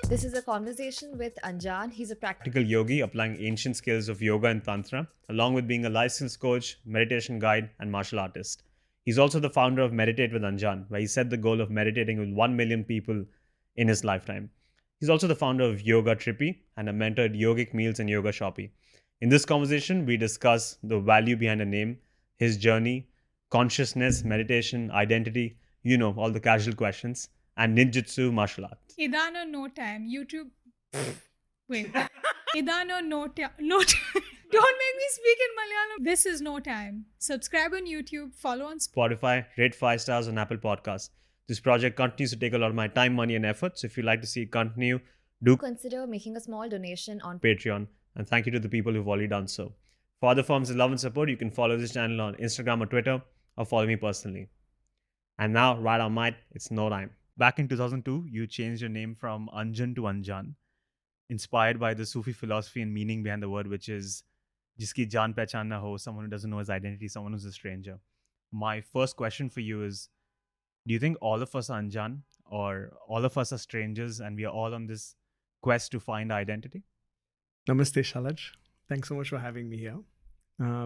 This is a conversation with Anjaan. He's a Practical yogi applying ancient skills of yoga and tantra, along with being a licensed coach, meditation guide, and martial artist. He's also the founder of Meditate with Anjaan, where he set the goal of meditating with 1 million people in his lifetime. He's also the founder of Yoga Trippy and a mentor at Yogic Meals and Yoga Shoppy. In this conversation, we discuss the value behind a name, his journey, consciousness, meditation, identity, all the casual questions, and ninjutsu martial arts. Idano no time. YouTube. Wait. Idano no time. No time. Don't make me speak in Malayalam. This is no time. Subscribe on YouTube. Follow on Spotify, rate 5 stars on Apple Podcasts. This project continues to take a lot of my time, money, and effort. So if you'd like to see it continue, do consider making a small donation on Patreon. And thank you to the people who've already done so. For other forms of love and support, you can follow this channel on Instagram or Twitter, or follow me personally. And now, right on mic, it's no time. Back in 2002, you changed your name from Anjan to Anjaan, inspired by the Sufi philosophy and meaning behind the word, which is jiski jaan pehchan na ho, someone who doesn't know his identity, someone who's a stranger. My first question for you is, do you think all of us are Anjaan, or all of us are strangers and we are all on this quest to find identity? Namaste, Shalaj. Thanks so much for having me here.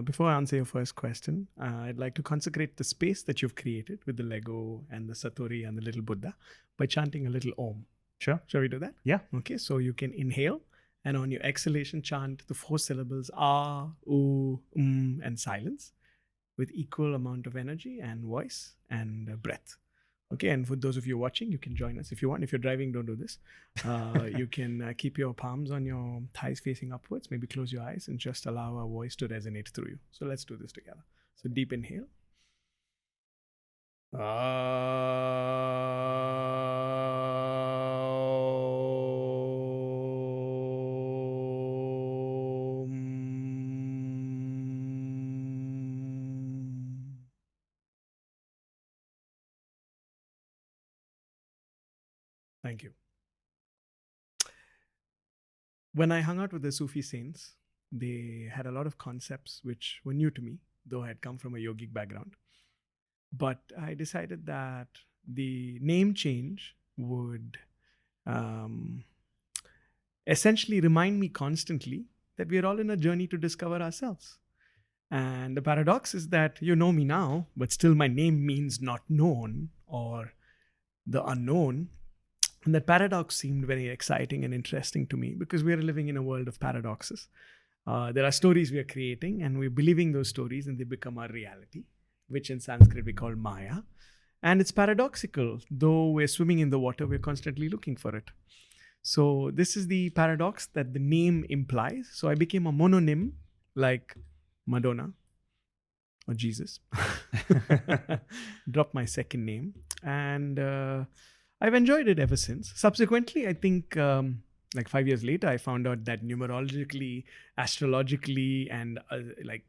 Before I answer your first question, I'd like to consecrate the space that you've created with the Lego and the Satori and the little Buddha by chanting a little Om. Sure. Shall we do that? Yeah. Okay, so you can inhale and on your exhalation chant the 4 syllables Ah, U, and silence with equal amount of energy and voice and breath. Okay, and for those of you watching, you can join us if you want. If you're driving, don't do this. You can keep your palms on your thighs facing upwards. Maybe close your eyes and just allow our voice to resonate through you. So let's do this together. So deep inhale. Thank you. When I hung out with the Sufi saints, they had a lot of concepts which were new to me, though I had come from a yogic background. But I decided that the name change would essentially remind me constantly that we are all in a journey to discover ourselves. And the paradox is that you know me now, but still my name means not known or the unknown. And that paradox seemed very exciting and interesting to me because we are living in a world of paradoxes. There are stories we are creating and we're believing those stories and they become our reality, which in Sanskrit we call Maya. And it's paradoxical. Though we're swimming in the water, we're constantly looking for it. So this is the paradox that the name implies. So I became a mononym like Madonna or Jesus. Dropped my second name. And I've enjoyed it ever since. Subsequently, I think like 5 years later, I found out that numerologically, astrologically, and like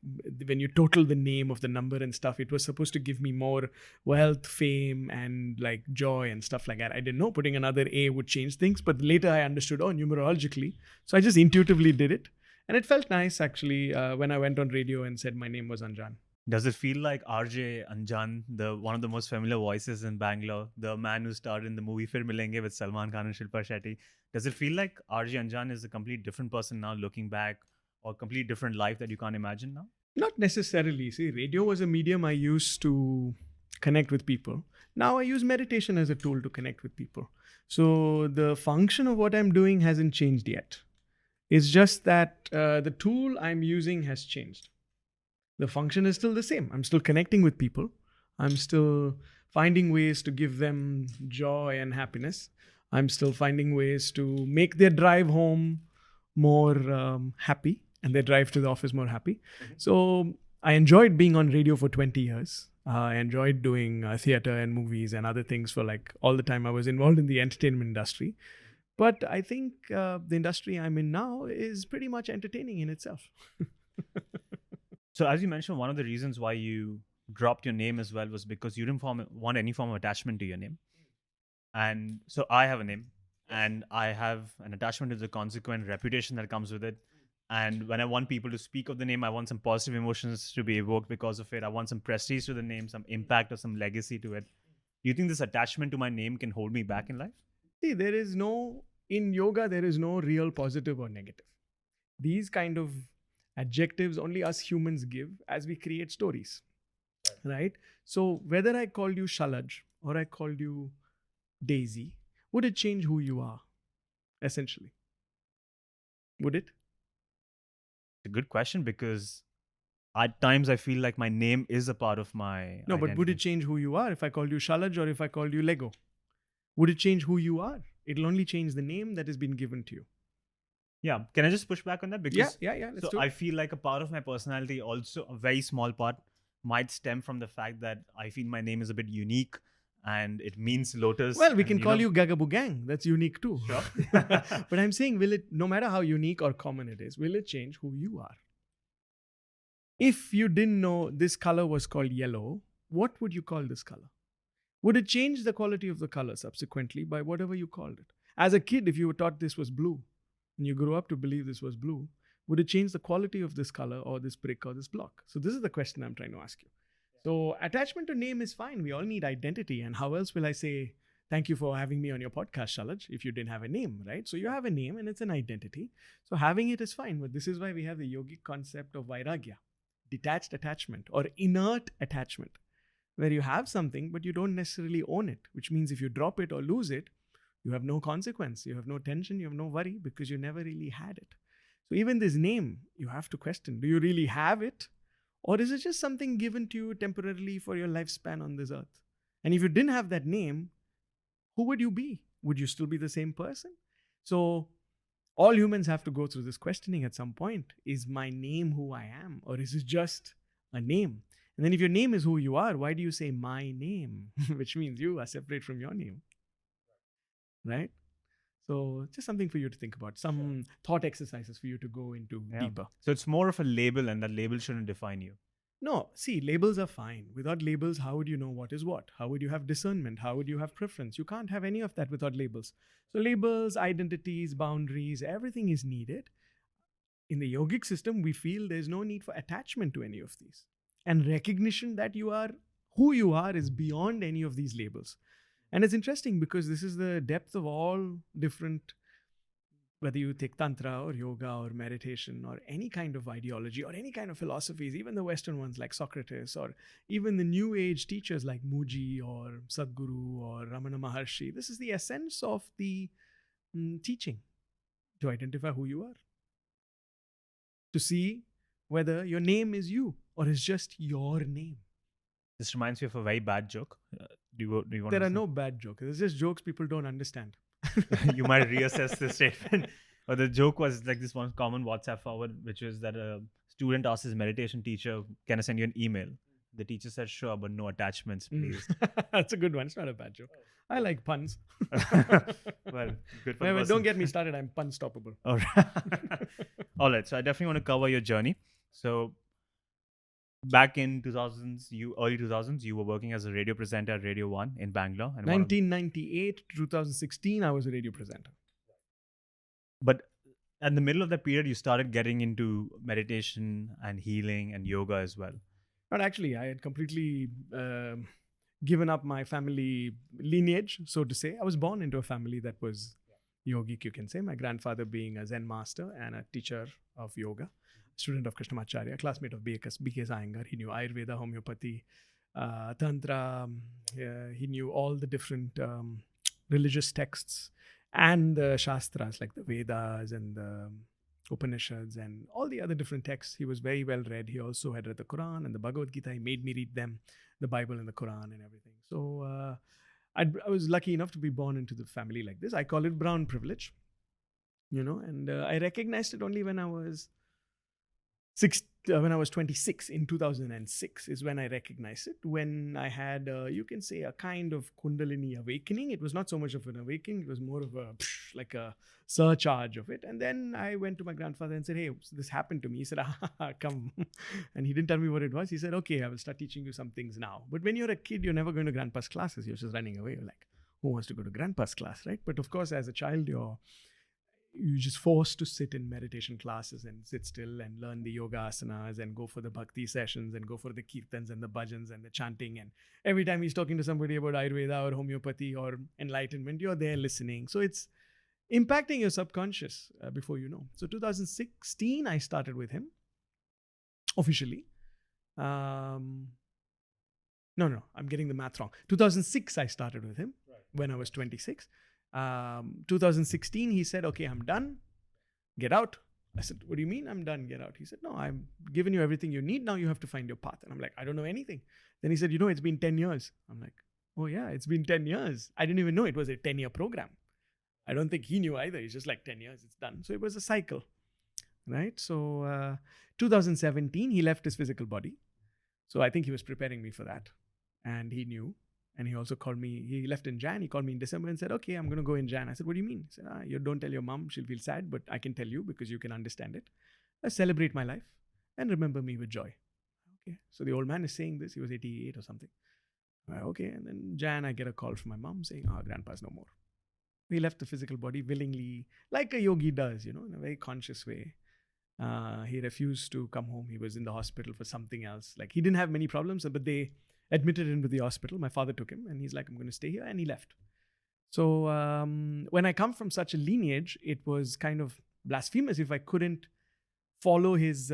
when you total the name of the number and stuff, it was supposed to give me more wealth, fame, and like joy and stuff like that. I didn't know putting another A would change things, but later I understood, numerologically. So I just intuitively did it. And it felt nice actually when I went on radio and said my name was Anjaan. Does it feel like RJ Anjaan, one of the most familiar voices in Bangalore, the man who starred in the movie Fir Milenge with Salman Khan and Shilpa Shetty, does it feel like RJ Anjaan is a complete different person now looking back, or a complete different life that you can't imagine now? Not necessarily. See, radio was a medium I used to connect with people. Now I use meditation as a tool to connect with people. So the function of what I'm doing hasn't changed yet. It's just that the tool I'm using has changed. The function is still the same. I'm still connecting with people. I'm still finding ways to give them joy and happiness. I'm still finding ways to make their drive home more happy and their drive to the office more happy. So I enjoyed being on radio for 20 years. I enjoyed doing theater and movies and other things for like all the time I was involved in the entertainment industry. But I think the industry I'm in now is pretty much entertaining in itself. So as you mentioned, one of the reasons why you dropped your name as well was because you didn't want any form of attachment to your name. And so I have a name and I have an attachment to the consequent reputation that comes with it. And when I want people to speak of the name, I want some positive emotions to be evoked because of it. I want some prestige to the name, some impact or some legacy to it. Do you think this attachment to my name can hold me back in life? See, there is no in yoga, there is no real positive or negative. These kind of adjectives only us humans give as we create stories, right? So whether I called you Shalaj or I called you Daisy, would it change who you are, essentially? Would it? It's a good question because at times I feel like my name is a part of my No, but would it change who you are if I called you Shalaj or if I called you Lego? Would it change who you are? It'll only change the name that has been given to you. Yeah. Can I just push back on that? Because Yeah. Let's so do it. I feel like a part of my personality, also a very small part, might stem from the fact that I feel my name is a bit unique and it means lotus. Well, we and, can call you Gagaboo Gang. That's unique too. Sure. But I'm saying, will it, no matter how unique or common it is, will it change who you are? If you didn't know this color was called yellow, what would you call this color? Would it change the quality of the color subsequently by whatever you called it? As a kid, if you were taught this was blue and you grew up to believe this was blue, would it change the quality of this color or this brick or this block? So this is the question I'm trying to ask you. So attachment to name is fine. We all need identity. And how else will I say, thank you for having me on your podcast, Shalaj, if you didn't have a name, right? So you have a name and it's an identity. So having it is fine. But this is why we have the yogic concept of vairagya, detached attachment or inert attachment, where you have something, but you don't necessarily own it, which means if you drop it or lose it, you have no consequence. You have no tension. You have no worry because you never really had it. So even this name, you have to question, do you really have it? Or is it just something given to you temporarily for your lifespan on this earth? And if you didn't have that name, who would you be? Would you still be the same person? So all humans have to go through this questioning at some point. Is my name who I am? Or is it just a name? And then if your name is who you are, why do you say my name? Which means you are separate from your name. Right? So just something for you to think about. Some thought exercises for you to go into deeper. So it's more of a label and that label shouldn't define you. No, see, labels are fine. Without labels, how would you know what is what? How would you have discernment? How would you have preference? You can't have any of that without labels. So labels, identities, boundaries, everything is needed. In the yogic system, we feel there's no need for attachment to any of these. And recognition that you are who you are is beyond any of these labels. And it's interesting because this is the depth of all different, whether you take Tantra or yoga or meditation or any kind of ideology or any kind of philosophies, even the Western ones like Socrates or even the New Age teachers like Muji or Sadhguru or Ramana Maharshi. This is the essence of the teaching, to identify who you are, to see whether your name is you or is just your name. This reminds me of a very bad joke. Do you want There to are no bad jokes. It's just jokes people don't understand. You might reassess this statement. But the joke was like this one common WhatsApp forward, which was that a student asked his meditation teacher, "Can I send you an email?" The teacher said, "Sure, but no attachments, please." That's a good one. It's not a bad joke. I like puns. Well, good for the person. Don't get me started. I'm pun stoppable. All right. All right. So I definitely want to cover your journey. So back in early 2000s, you were working as a radio presenter at Radio 1 in Bangalore. And 1998 to 2016, I was a radio presenter. But in the middle of that period, you started getting into meditation and healing and yoga as well. Not actually. I had completely given up my family lineage, so to say. I was born into a family that was yogic, you can say. My grandfather being a Zen master and a teacher of yoga, student of Krishnamacharya, classmate of B.K. Iyengar. He knew Ayurveda, homeopathy, Tantra. He knew all the different religious texts and the Shastras like the Vedas and the Upanishads and all the other different texts. He was very well read. He also had read the Quran and the Bhagavad Gita. He made me read them, the Bible and the Quran and everything. So I was lucky enough to be born into the family like this. I call it brown privilege, and I recognized it only when I was 26 in 2006 is when I recognized it. When I had, you can say, a kind of Kundalini awakening. It was not so much of an awakening. It was more of like a surcharge of it. And then I went to my grandfather and said, "Hey, this happened to me." He said, "Come." And he didn't tell me what it was. He said, "Okay, I will start teaching you some things now." But when you're a kid, you're never going to grandpa's classes. You're just running away. You're like, who wants to go to grandpa's class, right? But of course, as a child, you're just forced to sit in meditation classes and sit still and learn the yoga asanas and go for the bhakti sessions and go for the kirtans and the bhajans and the chanting. And every time he's talking to somebody about Ayurveda or homeopathy or enlightenment, you're there listening. So it's impacting your subconscious before you know. So 2016, I started with him officially. No, I'm getting the math wrong. 2006, I started with him when I was 26. 2016, he said, okay, I'm done. Get out. I said, what do you mean I'm done? Get out. He said, no, I'm giving you everything you need. Now you have to find your path. And I'm like, I don't know anything. Then he said, it's been 10 years. I'm like, oh yeah, it's been 10 years. I didn't even know it was a 10-year program. I don't think he knew either. He's just like 10 years, it's done. So it was a cycle, right? So 2017, he left his physical body. So I think he was preparing me for that. And he knew. And he also called me, he left in Jan. He called me in December and said, okay, I'm going to go in Jan. I said, what do you mean? He said, you don't tell your mom, she'll feel sad, but I can tell you because you can understand it. I celebrate my life and remember me with joy. Okay. So the old man is saying this. He was 88 or something. Okay. And then Jan, I get a call from my mom saying, grandpa's no more. He left the physical body willingly, like a yogi does, in a very conscious way. He refused to come home. He was in the hospital for something else. Like he didn't have many problems, but they admitted him to the hospital. My father took him and he's like, I'm going to stay here. And he left. So when I come from such a lineage, it was kind of blasphemous if I couldn't follow his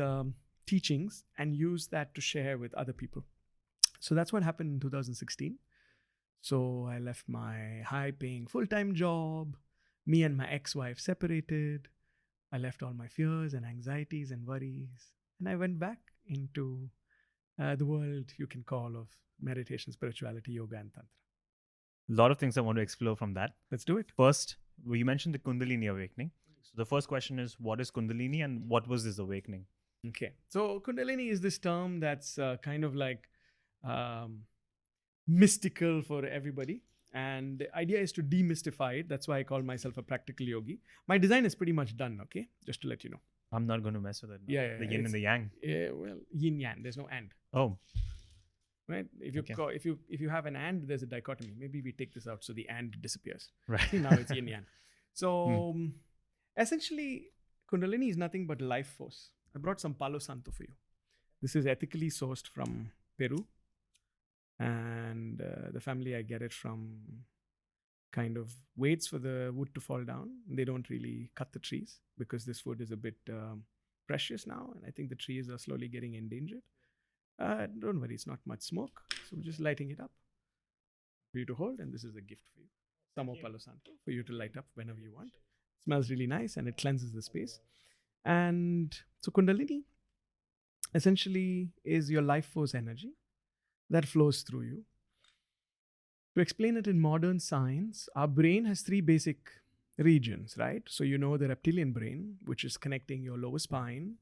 teachings and use that to share with other people. So that's what happened in 2016. So I left my high-paying full-time job. Me and my ex-wife separated. I left all my fears and anxieties and worries. And I went back into the world you can call of meditation, spirituality, yoga, and tantra. A lot of things I want to explore from that. Let's do it. First, you mentioned the Kundalini awakening. So the first question is, what is Kundalini and what was this awakening? Okay. So Kundalini is this term that's kind of like mystical for everybody. And the idea is to demystify it. That's why I call myself a practical yogi. My design is pretty much done, okay? Just to let you know. I'm not going to mess with it. Yeah. The yin and the yang. Yeah, well, yin yang. There's no and. Oh. Right? If you have an and, there's a dichotomy. Maybe we take this out so the and disappears. Right. Now it's yin yang. So essentially, Kundalini is nothing but life force. I brought some Palo Santo for you. This is ethically sourced from Peru. And the family I get it from kind of waits for the wood to fall down. They don't really cut the trees because this wood is a bit precious now. And I think the trees are slowly getting endangered. Don't worry, it's not much smoke. So we're just lighting it up for you to hold. And this is a gift for you. Some more Palo Santo for you to light up whenever you want. It smells really nice and it cleanses the space. And so Kundalini essentially is your life force energy that flows through you. To explain it in modern science, our brain has 3 basic regions, right? So the reptilian brain, which is connecting your lower spine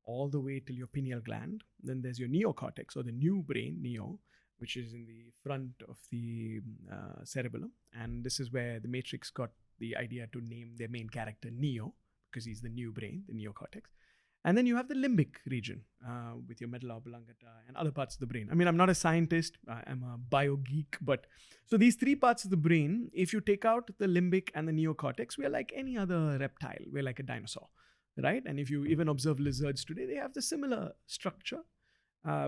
all the way till your pineal gland. Then there's your neocortex or the new brain, neo, which is in the front of the cerebellum. And this is where the Matrix got the idea to name their main character Neo, because he's the new brain, the neocortex. And then you have the limbic region with your medulla oblongata and other parts of the brain. I mean, I'm not a scientist, I'm a bio geek, but so these 3 parts of the brain, if you take out the limbic and the neocortex, we're like any other reptile. We're like a dinosaur, right? And if you even observe lizards today, they have the similar structure,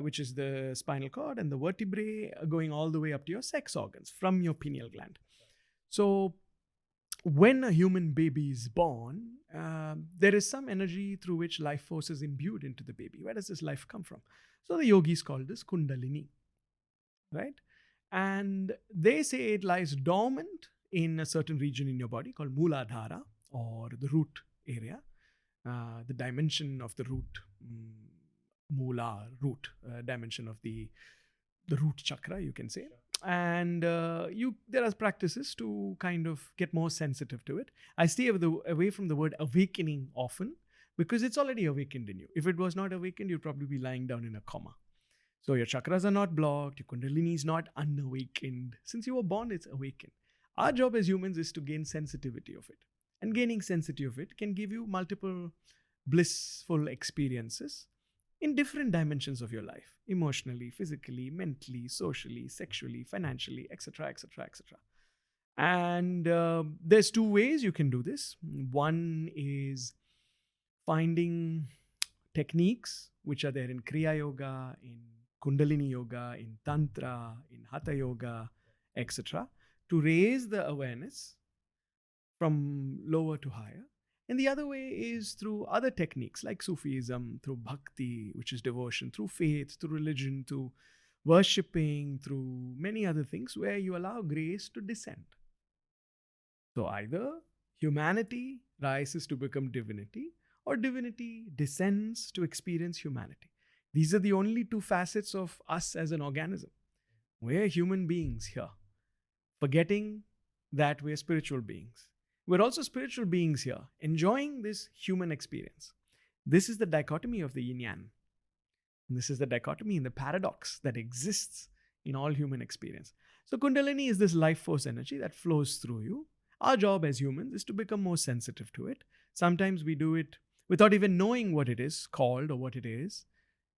which is the spinal cord and the vertebrae going all the way up to your sex organs from your pineal gland. So when a human baby is born, there is some energy through which life force is imbued into the baby. Where does this life come from? So the yogis call this Kundalini, right? And they say it lies dormant in a certain region in your body called Mooladhara, or the root area, the dimension of the root, Moola, root, dimension of the root chakra, you can say. And there are practices to kind of get more sensitive to it. I stay away from the word awakening often because it's already awakened in you. If it was not awakened, you'd probably be lying down in a coma. So your chakras are not blocked, your Kundalini is not unawakened. Since you were born, it's awakened. Our job as humans is to gain sensitivity of it. And gaining sensitivity of it can give you multiple blissful experiences in different dimensions of your life, emotionally, physically, mentally, socially, sexually, financially, etc., etc., etc. And there's 2 ways you can do this. One is finding techniques which are there in Kriya Yoga, in Kundalini Yoga, in Tantra, in Hatha Yoga, etc., to raise the awareness from lower to higher. And the other way is through other techniques like Sufism, through bhakti, which is devotion, through faith, through religion, through worshipping, through many other things where you allow grace to descend. So either humanity rises to become divinity, or divinity descends to experience humanity. These are the only two facets of us as an organism. We're human beings here, forgetting that we're spiritual beings. We're also spiritual beings here, enjoying this human experience. This is the dichotomy of the Yin Yang. This is the dichotomy and the paradox that exists in all human experience. So Kundalini is this life force energy that flows through you. Our job as humans is to become more sensitive to it. Sometimes we do it without even knowing what it is called or what it is.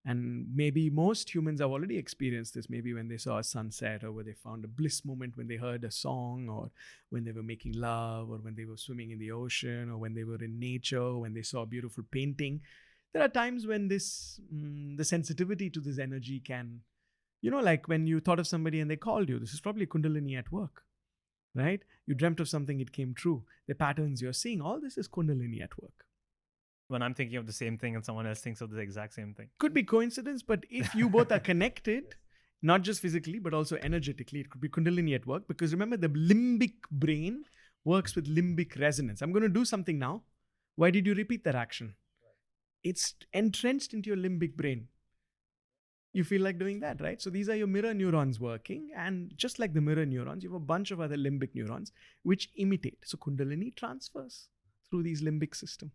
And maybe most humans have already experienced this, maybe when they saw a sunset, or when they found a bliss moment when they heard a song, or when they were making love, or when they were swimming in the ocean, or when they were in nature, or when they saw a beautiful painting. There are times when this, the sensitivity to this energy can, like when you thought of somebody and they called you, this is probably Kundalini at work, right? You dreamt of something, it came true. The patterns you're seeing, all this is Kundalini at work. When I'm thinking of the same thing and someone else thinks of the exact same thing. Could be coincidence, but if you both are connected, not just physically, but also energetically, it could be Kundalini at work. Because remember, the limbic brain works with limbic resonance. I'm going to do something now. Why did you repeat that action? It's entrenched into your limbic brain. You feel like doing that, right? So these are your mirror neurons working. And just like the mirror neurons, you have a bunch of other limbic neurons which imitate. So Kundalini transfers through these limbic system.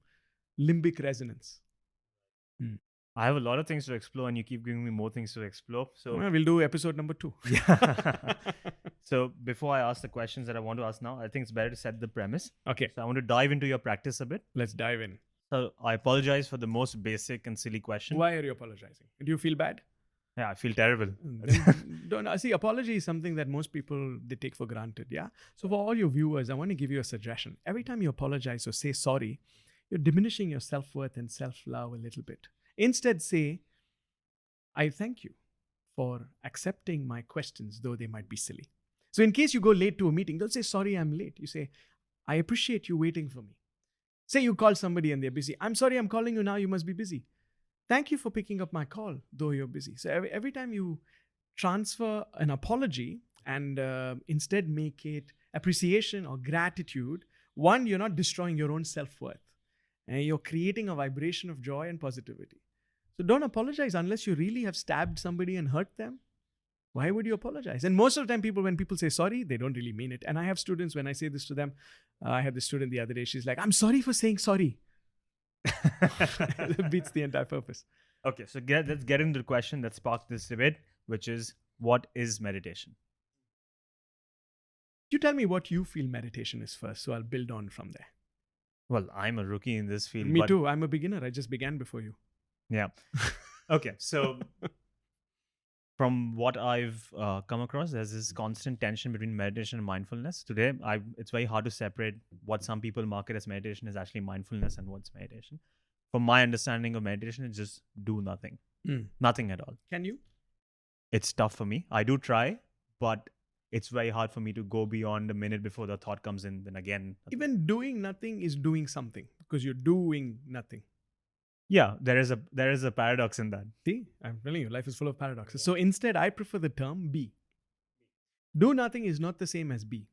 Limbic resonance. I have a lot of things to explore, and you keep giving me more things to explore. So we'll do episode number 2. Yeah. So before I ask the questions that I want to ask now, I think it's better to set the premise. Okay. So I want to dive into your practice a bit. Let's dive in. So I apologize for the most basic and silly question. Why are you apologizing? Do you feel bad? Yeah, I feel terrible. Don't see, apology is something that most people, they take for granted. Yeah. So for all your viewers, I want to give you a suggestion. Every time you apologize or say sorry, you're diminishing your self-worth and self-love a little bit. Instead, say, I thank you for accepting my questions, though they might be silly. So in case you go late to a meeting, don't say, sorry, I'm late. You say, I appreciate you waiting for me. Say you call somebody and they're busy. I'm sorry, I'm calling you now. You must be busy. Thank you for picking up my call, though you're busy. So every time you transfer an apology and instead make it appreciation or gratitude, one, you're not destroying your own self-worth. And you're creating a vibration of joy and positivity. So don't apologize unless you really have stabbed somebody and hurt them. Why would you apologize? And most of the time, when people say sorry, they don't really mean it. And I have students, when I say this to them, I had this student the other day, she's like, I'm sorry for saying sorry. That beats the entire purpose. Okay, so let's get into the question that sparked this debate, which is, what is meditation? You tell me what you feel meditation is first, so I'll build on from there. Well, I'm a rookie in this field. Me too. I'm a beginner. I just began before you. Yeah. Okay. So from what I've come across, there's this constant tension between meditation and mindfulness. Today, it's very hard to separate what some people market as meditation is actually mindfulness and what's meditation. From my understanding of meditation, it's just do nothing. Nothing at all. Can you? It's tough for me. I do try, but it's very hard for me to go beyond a minute before the thought comes in. Then again, even doing nothing is doing something because you're doing nothing. Yeah, there is a paradox in that. See, I'm telling you, life is full of paradoxes. So instead, I prefer the term be. Do nothing is not the same as be.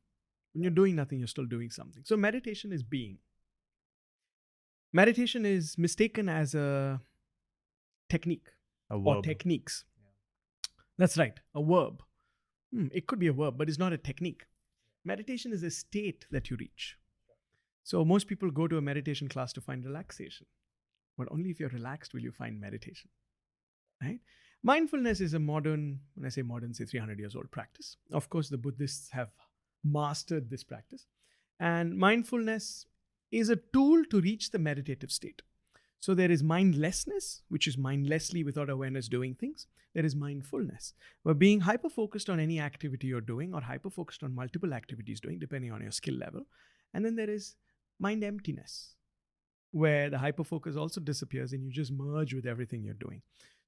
When you're doing nothing, you're still doing something. So meditation is being. Meditation is mistaken as a technique or techniques. That's right, a verb. It could be a verb, but it's not a technique. Meditation is a state that you reach. So most people go to a meditation class to find relaxation. But only if you're relaxed will you find meditation. Right? Mindfulness is a modern, when I say modern, say 300 years old practice. Of course, the Buddhists have mastered this practice. And mindfulness is a tool to reach the meditative state. So there is mindlessness, which is mindlessly without awareness doing things. There is mindfulness, where being hyper-focused on any activity you're doing or hyper-focused on multiple activities doing, depending on your skill level. And then there is mind emptiness, where the hyper-focus also disappears and you just merge with everything you're doing.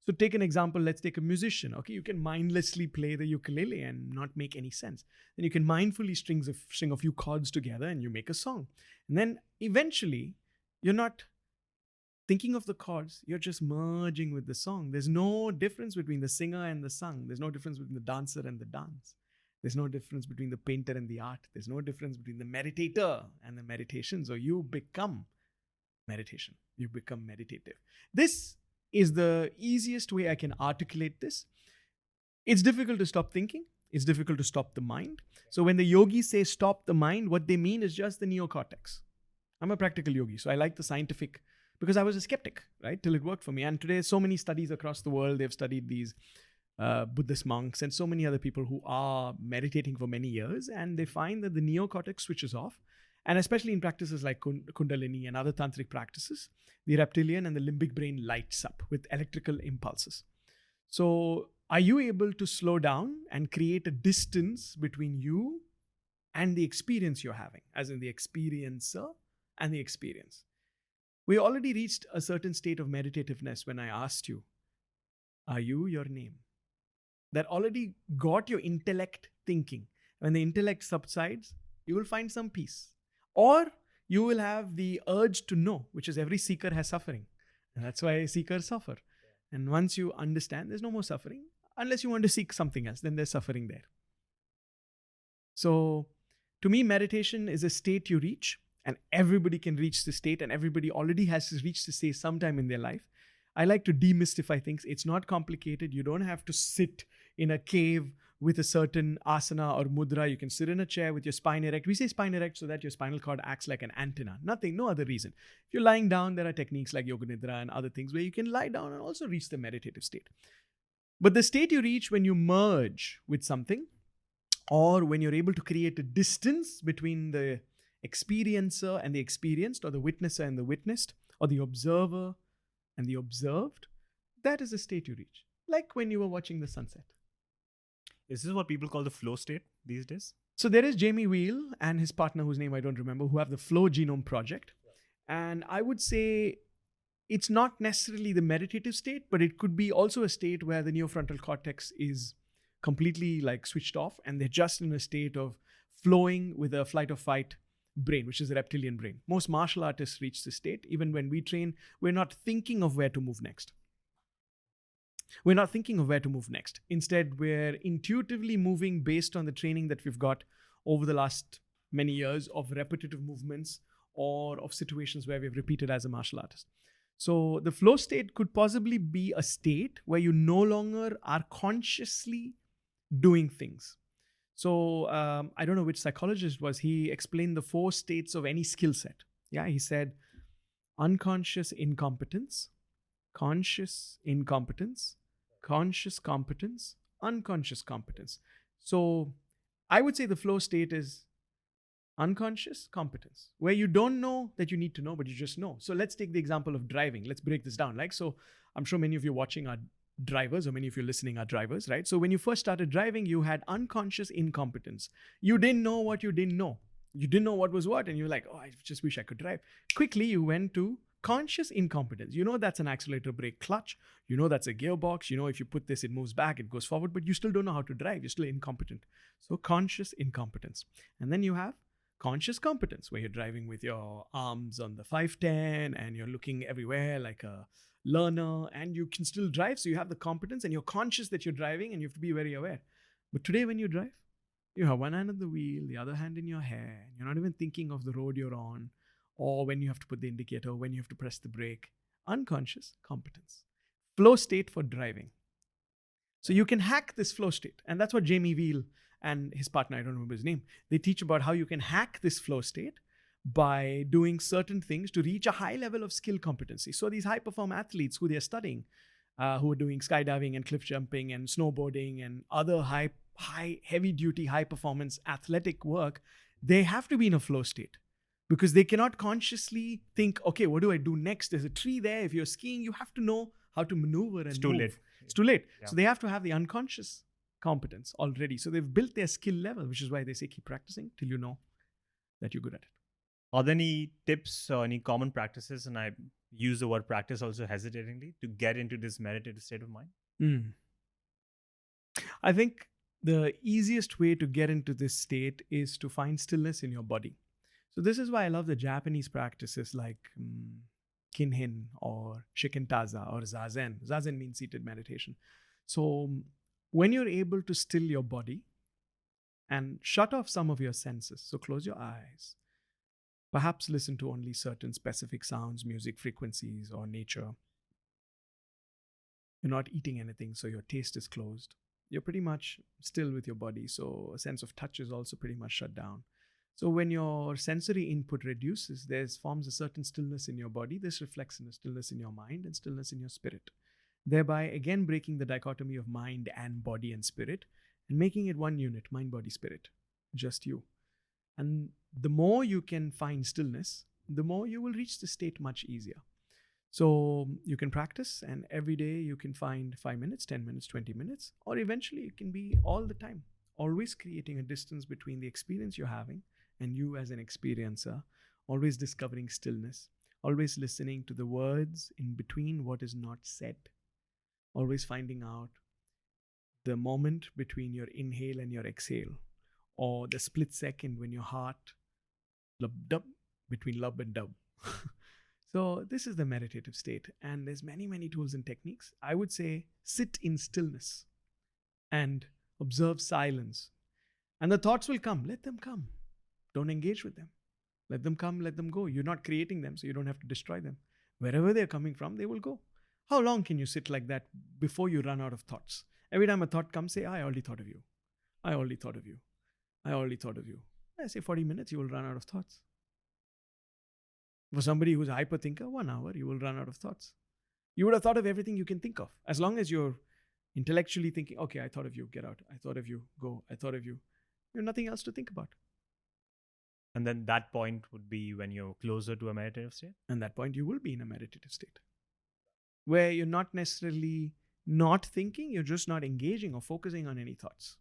So take an example, let's take a musician. Okay, you can mindlessly play the ukulele and not make any sense. Then you can mindfully string a few chords together and you make a song. And then eventually, you're not thinking of the chords, you're just merging with the song. There's no difference between the singer and the sung. There's no difference between the dancer and the dance. There's no difference between the painter and the art. There's no difference between the meditator and the meditation. So you become meditation. You become meditative. This is the easiest way I can articulate this. It's difficult to stop thinking. It's difficult to stop the mind. So when the yogis say stop the mind, what they mean is just the neocortex. I'm a practical yogi, so I like the scientific, because I was a skeptic, right? Till it worked for me. And today, so many studies across the world, they've studied these Buddhist monks and so many other people who are meditating for many years, and they find that the neocortex switches off. And especially in practices like Kundalini and other tantric practices, the reptilian and the limbic brain lights up with electrical impulses. So are you able to slow down and create a distance between you and the experience you're having, as in the experiencer and the experience? We already reached a certain state of meditativeness when I asked you, are you your name? That already got your intellect thinking. When the intellect subsides, you will find some peace. Or you will have the urge to know, which is every seeker has suffering. And that's why seekers suffer. And once you understand, there's no more suffering. Unless you want to seek something else, then there's suffering there. So to me, meditation is a state you reach, and everybody can reach the state, and everybody already has reached the state sometime in their life. I like to demystify things. It's not complicated. You don't have to sit in a cave with a certain asana or mudra. You can sit in a chair with your spine erect. We say spine erect so that your spinal cord acts like an antenna. Nothing, no other reason. If you're lying down, there are techniques like yoga nidra and other things where you can lie down and also reach the meditative state. But the state you reach when you merge with something, or when you're able to create a distance between the experiencer and the experienced, or the witnesser and the witnessed, or the observer and the observed, that is the state you reach. Like when you were watching the sunset. Is this what people call the flow state these days? So there is Jamie Wheal and his partner, whose name I don't remember, who have the Flow Genome Project. And I would say it's not necessarily the meditative state, but it could be also a state where the neofrontal cortex is completely like switched off and they're just in a state of flowing with a flight or fight brain, which is the reptilian brain. Most martial artists reach this state. Even when we train, we're not thinking of where to move next. We're not thinking of where to move next. Instead, we're intuitively moving based on the training that we've got over the last many years of repetitive movements or of situations where we've repeated as a martial artist. So the flow state could possibly be a state where you no longer are consciously doing things. So I don't know which psychologist was. He explained the 4 states of any skill set. Yeah, he said unconscious incompetence, conscious incompetence, conscious competence, unconscious competence. So I would say the flow state is unconscious competence, where you don't know that you need to know, but you just know. So let's take the example of driving. Let's break this down. So I'm sure many of you watching are drivers, or many of you listening are drivers, right? So when you first started driving, you had unconscious incompetence. You didn't know what you didn't know. You didn't know what was what, and you're like, oh, I just wish I could drive. Quickly, you went to conscious incompetence. You know that's an accelerator, brake, clutch. You know that's a gearbox. You know if you put this, it moves back, it goes forward, but you still don't know how to drive. You're still incompetent. So conscious incompetence. And then you have conscious competence, where you're driving with your arms on the 510 and you're looking everywhere like a learner, and you can still drive. So you have the competence and you're conscious that you're driving and you have to be very aware. But today when you drive, you have one hand on the wheel, the other hand in your hair. You're not even thinking of the road you're on, or when you have to put the indicator, when you have to press the brake. Unconscious competence. Flow state for driving. So you can hack this flow state. And that's what Jamie Wheal and his partner, I don't remember his name, they teach about how you can hack this flow state by doing certain things to reach a high level of skill competency. So these high perform athletes who they're studying, who are doing skydiving and cliff jumping and snowboarding and other heavy duty, high performance athletic work, they have to be in a flow state. Because they cannot consciously think, okay, what do I do next? There's a tree there. If you're skiing, you have to know how to maneuver and It's too move. late. It's too late. Yeah. So they have to have the unconscious competence already. So they've built their skill level, which is why they say keep practicing till you know that you're good at it. Are there any tips or any common practices? And I use the word practice also hesitatingly, to get into this meditative state of mind? I think the easiest way to get into this state is to find stillness in your body. So this is why I love the Japanese practices like Kinhin or Shikantaza or Zazen. Zazen means seated meditation. So when you're able to still your body and shut off some of your senses, so close your eyes, perhaps listen to only certain specific sounds, music, frequencies, or nature. You're not eating anything, so your taste is closed. You're pretty much still with your body, so a sense of touch is also pretty much shut down. So when your sensory input reduces, forms a certain stillness in your body. This reflects in a stillness in your mind and stillness in your spirit, thereby again breaking the dichotomy of mind and body and spirit and making it one unit, mind, body, spirit, just you. And the more you can find stillness, the more you will reach the state much easier. So you can practice, and every day you can find 5 minutes, 10 minutes, 20 minutes, or eventually it can be all the time, always creating a distance between the experience you're having and you as an experiencer, always discovering stillness, always listening to the words in between what is not said, always finding out the moment between your inhale and your exhale, or the split second when your heart lub-dub between lub and dub. So this is the meditative state, and there's many tools and techniques. I would say sit in stillness and observe silence, and the thoughts will come. Let them come. Don't engage with them. Let them come, let them go. You're not creating them, so you don't have to destroy them. Wherever they're coming from, they will go. How long can you sit like that before you run out of thoughts? Every time a thought comes, say, I already thought of you. I already thought of you. I already thought of you. I say 40 minutes, you will run out of thoughts. For somebody who's a hyperthinker, 1 hour, you will run out of thoughts. You would have thought of everything you can think of. As long as you're intellectually thinking, okay, I thought of you, get out. I thought of you, go. I thought of you. You have nothing else to think about. And then that point would be when you're closer to a meditative state? And that point, you will be in a meditative state, where you're not necessarily not thinking, you're just not engaging or focusing on any thoughts.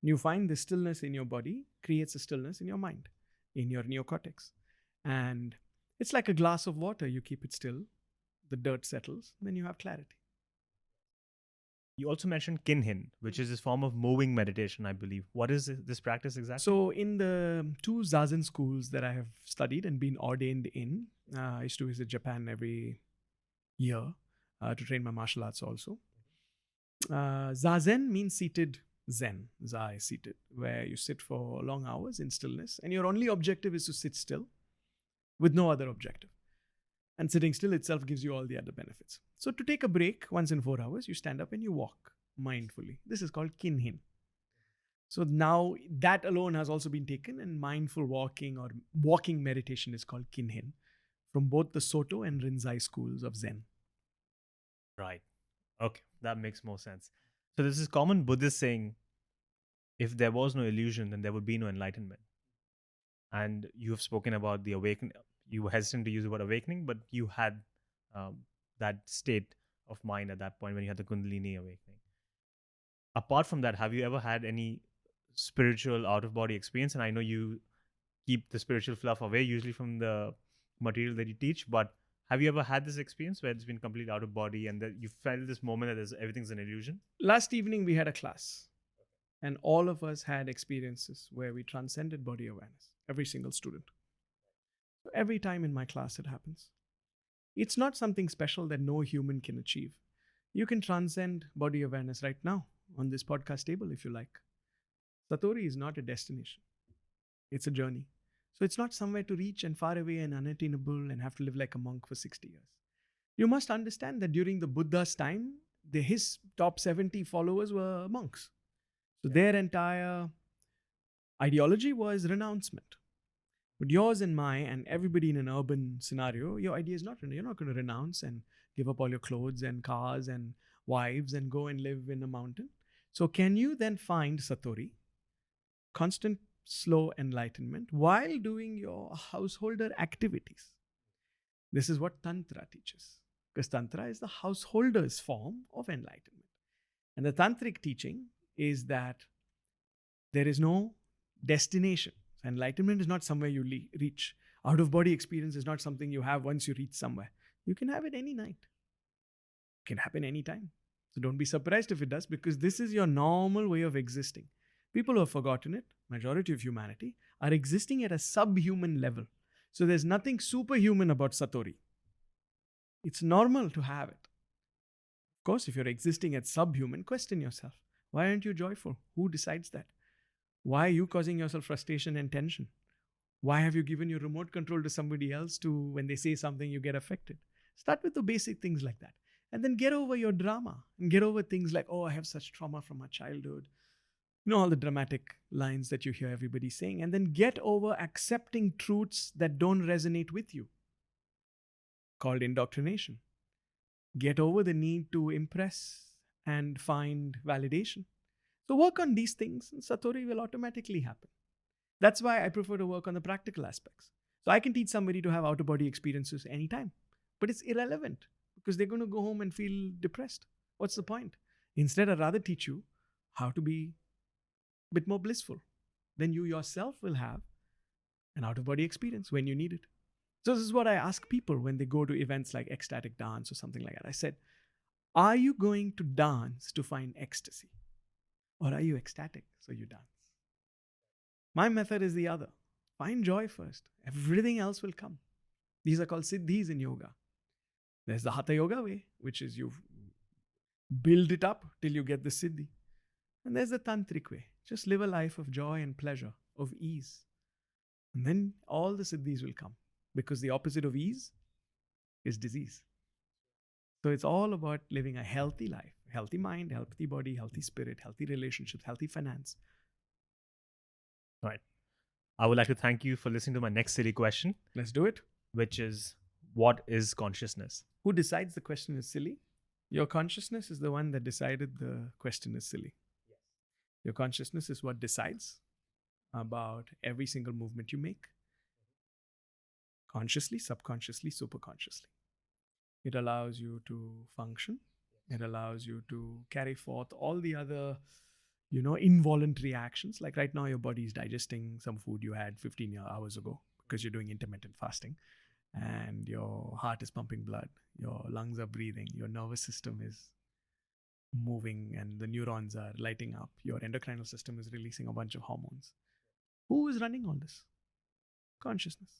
You find the stillness in your body creates a stillness in your mind, in your neocortex. And it's like a glass of water. You keep it still, the dirt settles, then you have clarity. You also mentioned Kinhin, which is this form of moving meditation, I believe. What is this practice exactly? So in the 2 Zazen schools that I have studied and been ordained in, I used to visit Japan every year to train my martial arts also. Zazen means seated Zen. Za is seated, where you sit for long hours in stillness, and your only objective is to sit still with no other objective. And sitting still itself gives you all the other benefits. So to take a break once in 4 hours, you stand up and you walk mindfully. This is called Kinhin. So now that alone has also been taken, and mindful walking or walking meditation is called Kinhin, from both the Soto and Rinzai schools of Zen. Right. Okay, that makes more sense. So there's this common Buddhist saying, if there was no illusion, then there would be no enlightenment. And you have spoken about the awakening. You were hesitant to use the word awakening, but you had that state of mind at that point when you had the Kundalini awakening. Apart from that, have you ever had any spiritual out-of-body experience? And I know you keep the spiritual fluff away usually from the material that you teach, but have you ever had this experience where it's been completely out of body and that you felt this moment that everything's an illusion? Last evening we had a class, and all of us had experiences where we transcended body awareness, every single student. So every time in my class it happens. It's not something special that no human can achieve. You can transcend body awareness right now on this podcast table if you like. Satori is not a destination. It's a journey. So it's not somewhere to reach and far away and unattainable and have to live like a monk for 60 years. You must understand that during the Buddha's time, his top 70 followers were monks. So their entire ideology was renouncement. But yours and mine and everybody in an urban scenario, your idea is not, you're not going to renounce and give up all your clothes and cars and wives and go and live in a mountain. So can you then find Satori, constant slow enlightenment, while doing your householder activities? This is what Tantra teaches, because Tantra is the householder's form of enlightenment. And the Tantric teaching is that there is no destination. Enlightenment is not somewhere you reach. Out-of-body experience is not something you have once you reach somewhere. You can have it any night. It can happen anytime. So don't be surprised if it does, because this is your normal way of existing. People who have forgotten it, majority of humanity, are existing at a subhuman level. So there's nothing superhuman about Satori. It's normal to have it. Of course, if you're existing at subhuman, question yourself. Why aren't you joyful? Who decides that? Why are you causing yourself frustration and tension? Why have you given your remote control to somebody else to, when they say something, you get affected? Start with the basic things like that. And then get over your drama and get over things like, oh, I have such trauma from my childhood. You know, all the dramatic lines that you hear everybody saying. And then get over accepting truths that don't resonate with you, called indoctrination. Get over the need to impress and find validation. So work on these things and Satori will automatically happen. That's why I prefer to work on the practical aspects. So I can teach somebody to have out-of-body experiences anytime, but it's irrelevant because they're going to go home and feel depressed. What's the point? Instead, I'd rather teach you how to be a bit more blissful. Then you yourself will have an out-of-body experience when you need it. So this is what I ask people when they go to events like ecstatic dance or something like that. I said, are you going to dance to find ecstasy? Or are you ecstatic so you dance? My method is the other. Find joy first. Everything else will come. These are called siddhis in yoga. There's the hatha yoga way, which is you build it up till you get the siddhi. And there's the tantric way. Just live a life of joy and pleasure, of ease. And then all the siddhis will come. Because the opposite of ease is disease. So it's all about living a healthy life. Healthy mind, healthy body, healthy spirit, healthy relationships, healthy finance. Right. I would like to thank you for listening to my next silly question, Let's do it. which is, what is consciousness? Who decides the question is silly? Your consciousness is the one that decided the question is silly. Yes. Your consciousness is what decides about every single movement you make. Consciously, subconsciously, superconsciously. It allows you to function. It allows you to carry forth all the other, involuntary actions. Like right now, your body is digesting some food you had 15 hours ago because you're doing intermittent fasting. And your heart is pumping blood. Your lungs are breathing. Your nervous system is moving and the neurons are lighting up. Your endocrinal system is releasing a bunch of hormones. Who is running all this? Consciousness.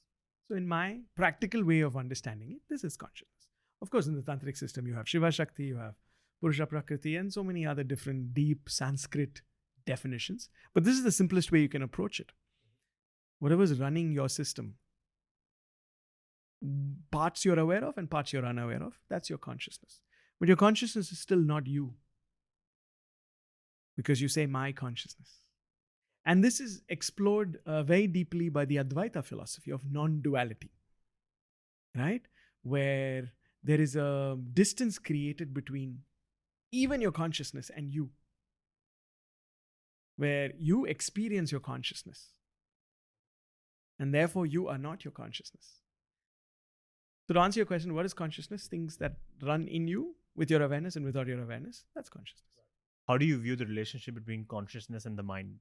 So in my practical way of understanding it, this is consciousness. Of course, in the tantric system, you have Shiva Shakti, you have Purusha Prakriti, and so many other different deep Sanskrit definitions. But this is the simplest way you can approach it. Whatever's running your system, parts you're aware of and parts you're unaware of, that's your consciousness. But your consciousness is still not you. Because you say, my consciousness. And this is explored very deeply by the Advaita philosophy of non-duality, right? Where there is a distance created between even your consciousness and you, where you experience your consciousness, and therefore you are not your consciousness. So to answer your question, what is consciousness? Things that run in you with your awareness and without your awareness, that's consciousness. How do you view the relationship between consciousness and the mind?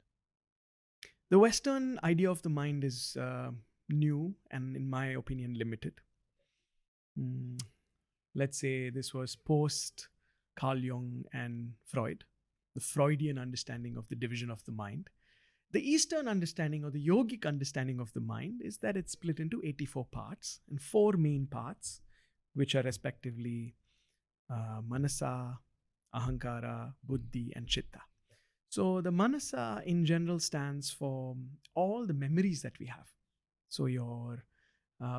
The Western idea of the mind is new and, in my opinion, limited. Let's say this was post Carl Jung and Freud, the Freudian understanding of the division of the mind. The Eastern understanding or the yogic understanding of the mind is that it's split into 84 parts and 4 main parts, which are respectively Manasa, Ahankara, Buddhi, and Chitta. So the Manasa in general stands for all the memories that we have. So your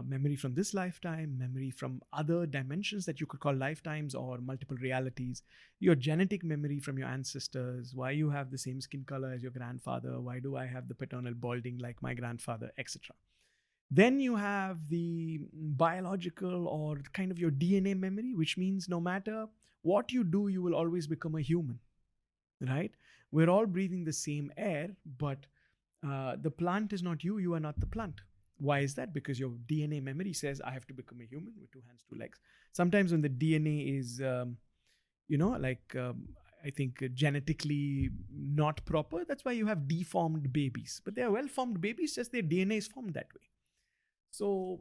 memory from this lifetime, memory from other dimensions that you could call lifetimes or multiple realities, your genetic memory from your ancestors, why you have the same skin color as your grandfather, why do I have the paternal balding like my grandfather, etc. Then you have the biological or kind of your DNA memory, which means no matter what you do, you will always become a human, right? We're all breathing the same air, but the plant is not you, you are not the plant. Why is that? Because your DNA memory says, I have to become a human with 2 hands, 2 legs. Sometimes when the DNA is, I think genetically not proper, that's why you have deformed babies. But they are well-formed babies, just their DNA is formed that way. So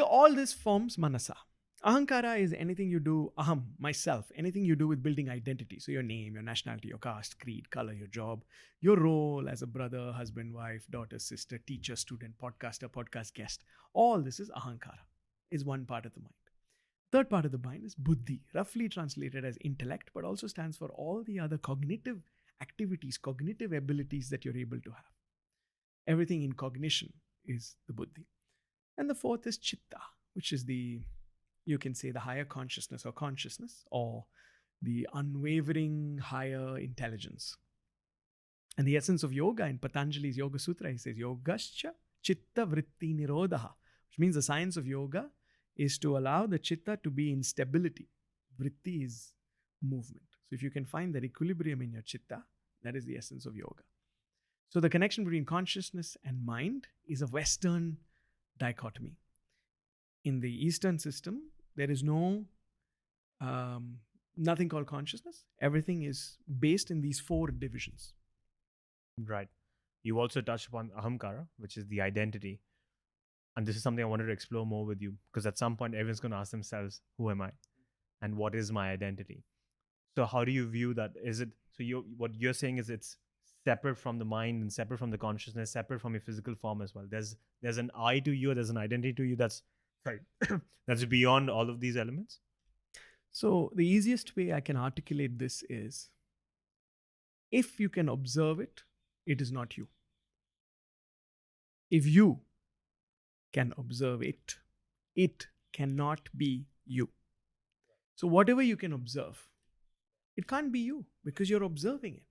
all this forms Manasa. Ahankara is anything you do, aham, myself, anything you do with building identity. So your name, your nationality, your caste, creed, color, your job, your role as a brother, husband, wife, daughter, sister, teacher, student, podcaster, podcast guest. All this is ahankara, is one part of the mind. Third part of the mind is buddhi, roughly translated as intellect, but also stands for all the other cognitive activities, cognitive abilities that you're able to have. Everything in cognition is the buddhi. And the fourth is chitta, which is you can say the higher consciousness or the unwavering higher intelligence. And the essence of yoga in Patanjali's Yoga Sutra, he says, Yogascha chitta vritti nirodha, which means the science of yoga is to allow the chitta to be in stability. Vritti is movement. So if you can find that equilibrium in your chitta, that is the essence of yoga. So the connection between consciousness and mind is a Western dichotomy. In the Eastern system, there is nothing called consciousness. Everything is based in these 4 divisions. Right. You also touched upon ahamkara, which is the identity. And this is something I wanted to explore more with you, because at some point everyone's going to ask themselves, who am I? And what is my identity? So how do you view that? What you're saying is it's separate from the mind and separate from the consciousness, separate from your physical form as well. There's an I to you, there's an identity to you that's beyond all of these elements. So the easiest way I can articulate this is, if you can observe it, it is not you. If you can observe it, it cannot be you. So whatever you can observe, it can't be you because you're observing it.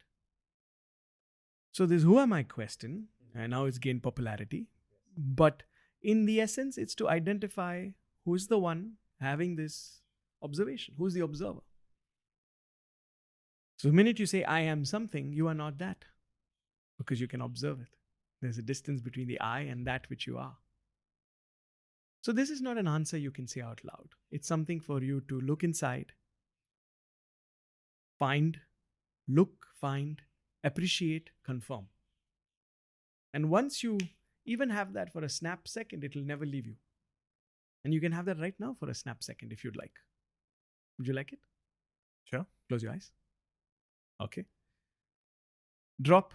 So this who am I question, and now it's gained popularity, but in the essence, it's to identify who is the one having this observation, who's the observer. So the minute you say, I am something, you are not that, because you can observe it. There's a distance between the I and that which you are. So this is not an answer you can say out loud. It's something for you to look inside, find, appreciate, confirm. And once you even have that for a snap second, it will never leave you. And you can have that right now for a snap second if you'd like. Would you like it? Sure. Close your eyes. Okay. Drop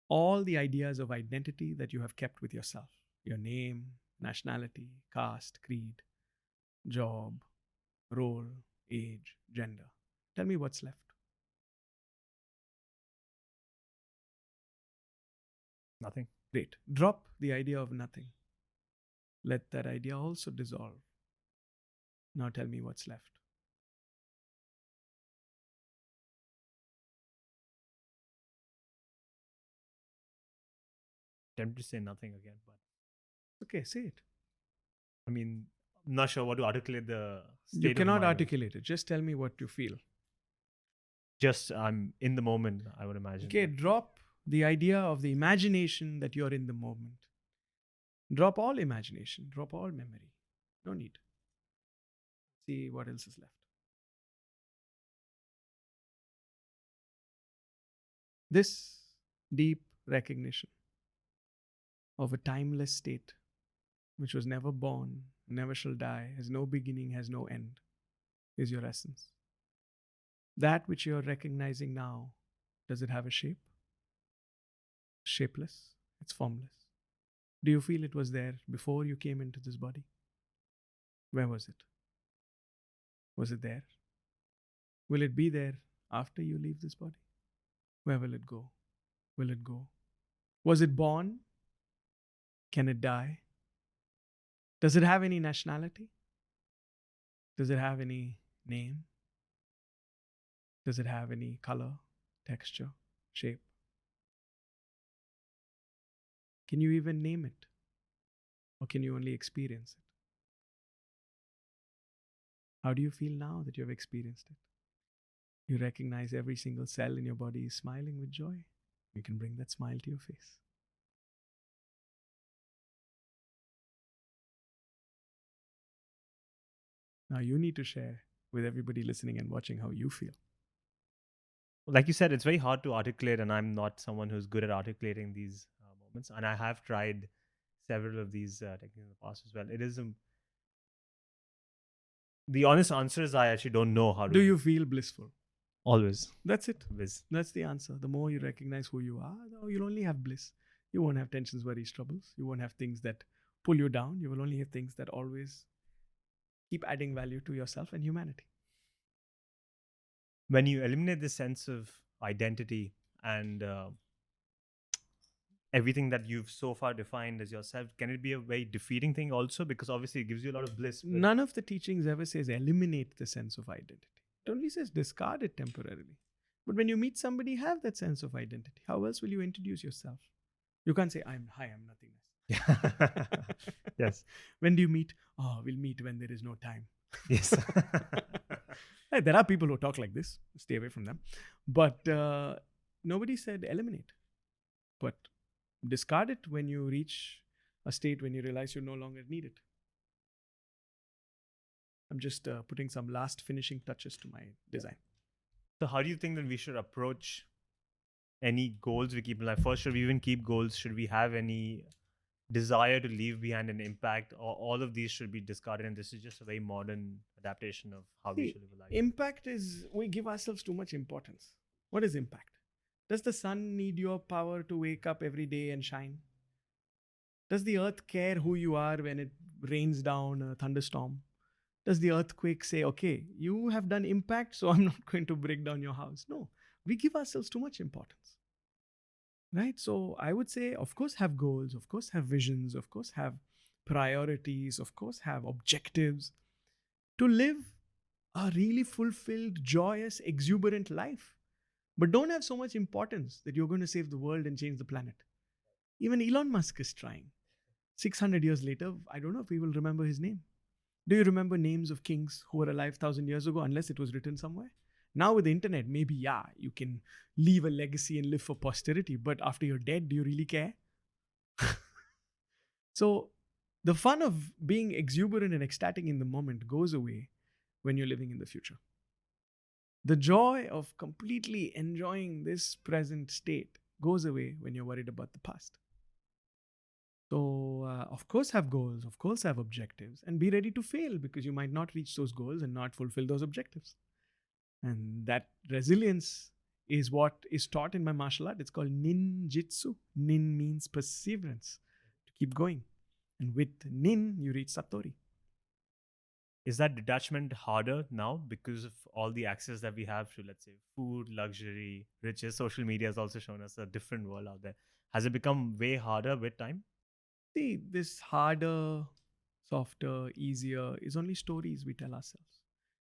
all the ideas of identity that you have kept with yourself. Your name, nationality, caste, creed, job, role, age, gender. Tell me what's left. Nothing. Great. Drop the idea of nothing. Let that idea also dissolve. Now tell me what's left. Tempted to say nothing again, but Okay, say it. I mean, I'm not sure what to articulate the state You of cannot mind. articulate it. Just tell me what you feel. Just I'm in the moment, I would imagine. Okay, drop the idea of the imagination that you're in the moment. Drop all imagination, drop all memory. No need. See what else is left. This deep recognition of a timeless state which was never born, never shall die, has no beginning, has no end, is your essence. That which you're recognizing now, does it have a shape? Shapeless, it's formless. Do you feel it was there before you came into this body? Where was it? Was it there? Will it be there after you leave this body? Where will it go? Will it go? Was it born? Can it die? Does it have any nationality? Does it have any name? Does it have any color, texture, shape? Can you even name it? Or can you only experience it? How do you feel now that you have experienced it? You recognize every single cell in your body is smiling with joy. You can bring that smile to your face. Now you need to share with everybody listening and watching how you feel. Like you said, it's very hard to articulate, and I'm not someone who's good at articulating these moments. And I have tried several of these techniques in the past as well. The honest answer is I actually don't know how to. Do you feel blissful? Always. That's it. Always. That's the answer. The more you recognize who you are, you'll only have bliss. You won't have tensions, worries, troubles. You won't have things that pull you down. You will only have things that always keep adding value to yourself and humanity. When you eliminate the sense of identity and everything that you've so far defined as yourself, can it be a very defeating thing also? Because obviously it gives you a lot of bliss. But None of the teachings ever says eliminate the sense of identity. It only says discard it temporarily. But when you meet somebody, have that sense of identity. How else will you introduce yourself? You can't say, I'm nothingness. Yes. When do you meet? Oh, we'll meet when there is no time. Yes. Hey, there are people who talk like this. Stay away from them. But nobody said eliminate. But discard it when you reach a state when you realize you no longer need it. I'm just putting some last finishing touches to my design. So how do you think that we should approach any goals we keep in life? First, should we even keep goals? Should we have any desire to leave behind an impact? Or all of these should be discarded and this is just a very modern adaptation of how we should live a life? Impact is, we give ourselves too much importance. What is impact? Does the sun need your power to wake up every day and shine? Does the earth care who you are when it rains down a thunderstorm? Does the earthquake say, okay, you have done impact, so I'm not going to break down your house? No, we give ourselves too much importance. Right? So I would say, of course, have goals, of course, have visions, of course, have priorities, of course, have objectives to live a really fulfilled, joyous, exuberant life. But don't have so much importance that you're going to save the world and change the planet. Even Elon Musk is trying. 600 years later, I don't know if we will remember his name. Do you remember names of kings who were alive 1,000 years ago, unless it was written somewhere? Now with the internet, maybe, you can leave a legacy and live for posterity. But after you're dead, do you really care? So the fun of being exuberant and ecstatic in the moment goes away when you're living in the future. The joy of completely enjoying this present state goes away when you're worried about the past. So, of course, have goals, of course, have objectives, and be ready to fail because you might not reach those goals and not fulfill those objectives. And that resilience is what is taught in my martial art. It's called Ninjutsu. Nin means perseverance, to keep going. And with Nin, you reach Satori. Is that detachment harder now because of all the access that we have to, let's say, food, luxury, riches? Social media has also shown us a different world out there. Has it become way harder with time? See, this harder, softer, easier is only stories we tell ourselves.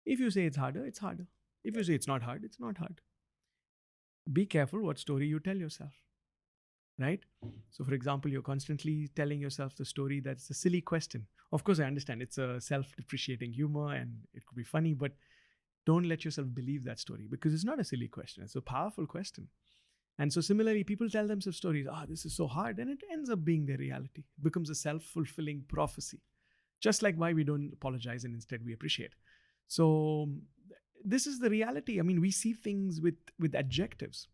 If you say it's harder, it's harder. If you say it's not hard, it's not hard. Be careful what story you tell yourself, right? So, for example, you're constantly telling yourself the story that's a silly question. Of course, I understand it's a self-depreciating humor and it could be funny, but don't let yourself believe that story because it's not a silly question. It's a powerful question. And so similarly, people tell themselves stories, this is so hard, and it ends up being their reality. It becomes a self-fulfilling prophecy. Just like why we don't apologize and instead we appreciate. So this is the reality. I mean, we see things with adjectives.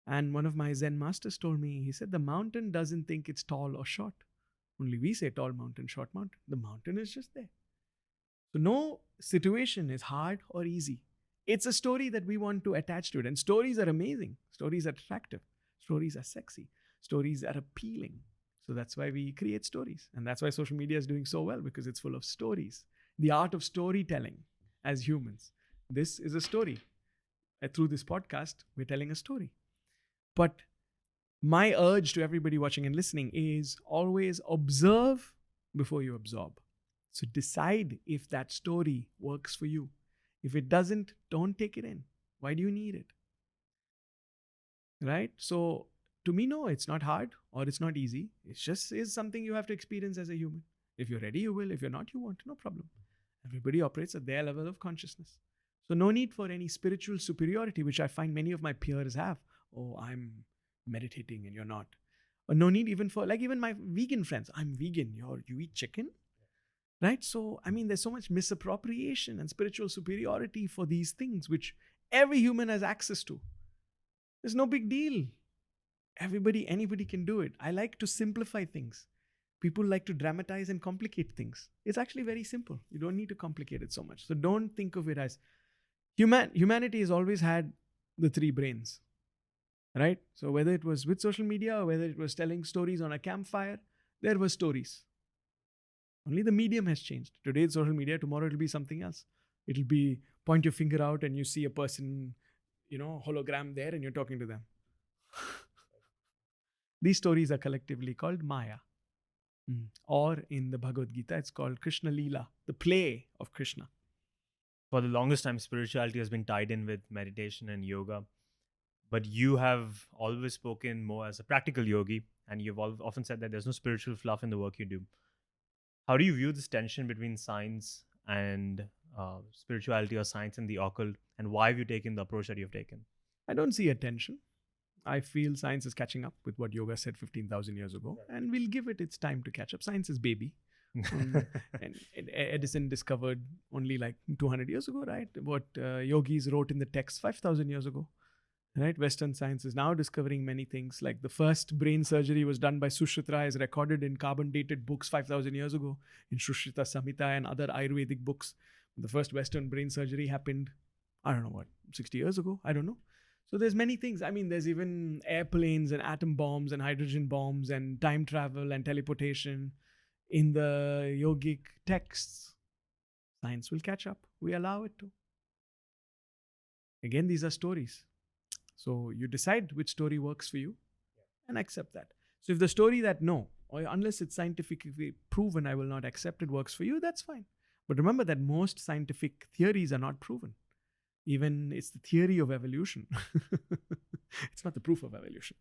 And one of my Zen masters told me, he said, the mountain doesn't think it's tall or short. Only we say tall mountain, short mountain. The mountain is just there. So no situation is hard or easy. It's a story that we want to attach to it. And stories are amazing. Stories are attractive. Stories are sexy. Stories are appealing. So that's why we create stories. And that's why social media is doing so well, because it's full of stories. The art of storytelling as humans. This is a story. Through this podcast, we're telling a story. But my urge to everybody watching and listening is always observe before you absorb. So decide if that story works for you. If it doesn't, don't take it in. Why do you need it? Right? So to me, no, it's not hard or it's not easy. It just is something you have to experience as a human. If you're ready, you will. If you're not, you won't. No problem. Everybody operates at their level of consciousness. So no need for any spiritual superiority, which I find many of my peers have. Oh, I'm meditating and you're not. Or no need even for, like even my vegan friends. I'm vegan. You eat chicken? Right? So, I mean, there's so much misappropriation and spiritual superiority for these things, which every human has access to. There's no big deal. Anybody can do it. I like to simplify things. People like to dramatize and complicate things. It's actually very simple. You don't need to complicate it so much. So don't think of it as humanity has always had the three brains, right? So whether it was with social media or whether it was telling stories on a campfire, there were stories. Only the medium has changed. Today it's social media, tomorrow it'll be something else. It'll be point your finger out and you see a person, hologram there and you're talking to them. These stories are collectively called Maya. Or in the Bhagavad Gita, it's called Krishna Leela, the play of Krishna. For the longest time, spirituality has been tied in with meditation and yoga. But you have always spoken more as a practical yogi, and you've often said that there's no spiritual fluff in the work you do. How do you view this tension between science and spirituality, or science and the occult, and why have you taken the approach that you've taken? I don't see a tension. I feel science is catching up with what yoga said 15,000 years ago, and we'll give it its time to catch up. Science is baby. And Edison discovered only like 200 years ago, right? What yogis wrote in the text 5,000 years ago, right? Western science is now discovering many things. Like the first brain surgery was done by Sushruta, is recorded in carbon-dated books 5,000 years ago in Sushruta Samhita and other Ayurvedic books. The first Western brain surgery happened, 60 years ago? I don't know. So there's many things. I mean, there's even airplanes and atom bombs and hydrogen bombs and time travel and teleportation. In the yogic texts, science will catch up. We allow it to. Again, these are stories. So you decide which story works for you and accept that. So if the story that or unless it's scientifically proven, I will not accept it, works for you, that's fine. But remember that most scientific theories are not proven. Even it's the theory of evolution. It's not the proof of evolution,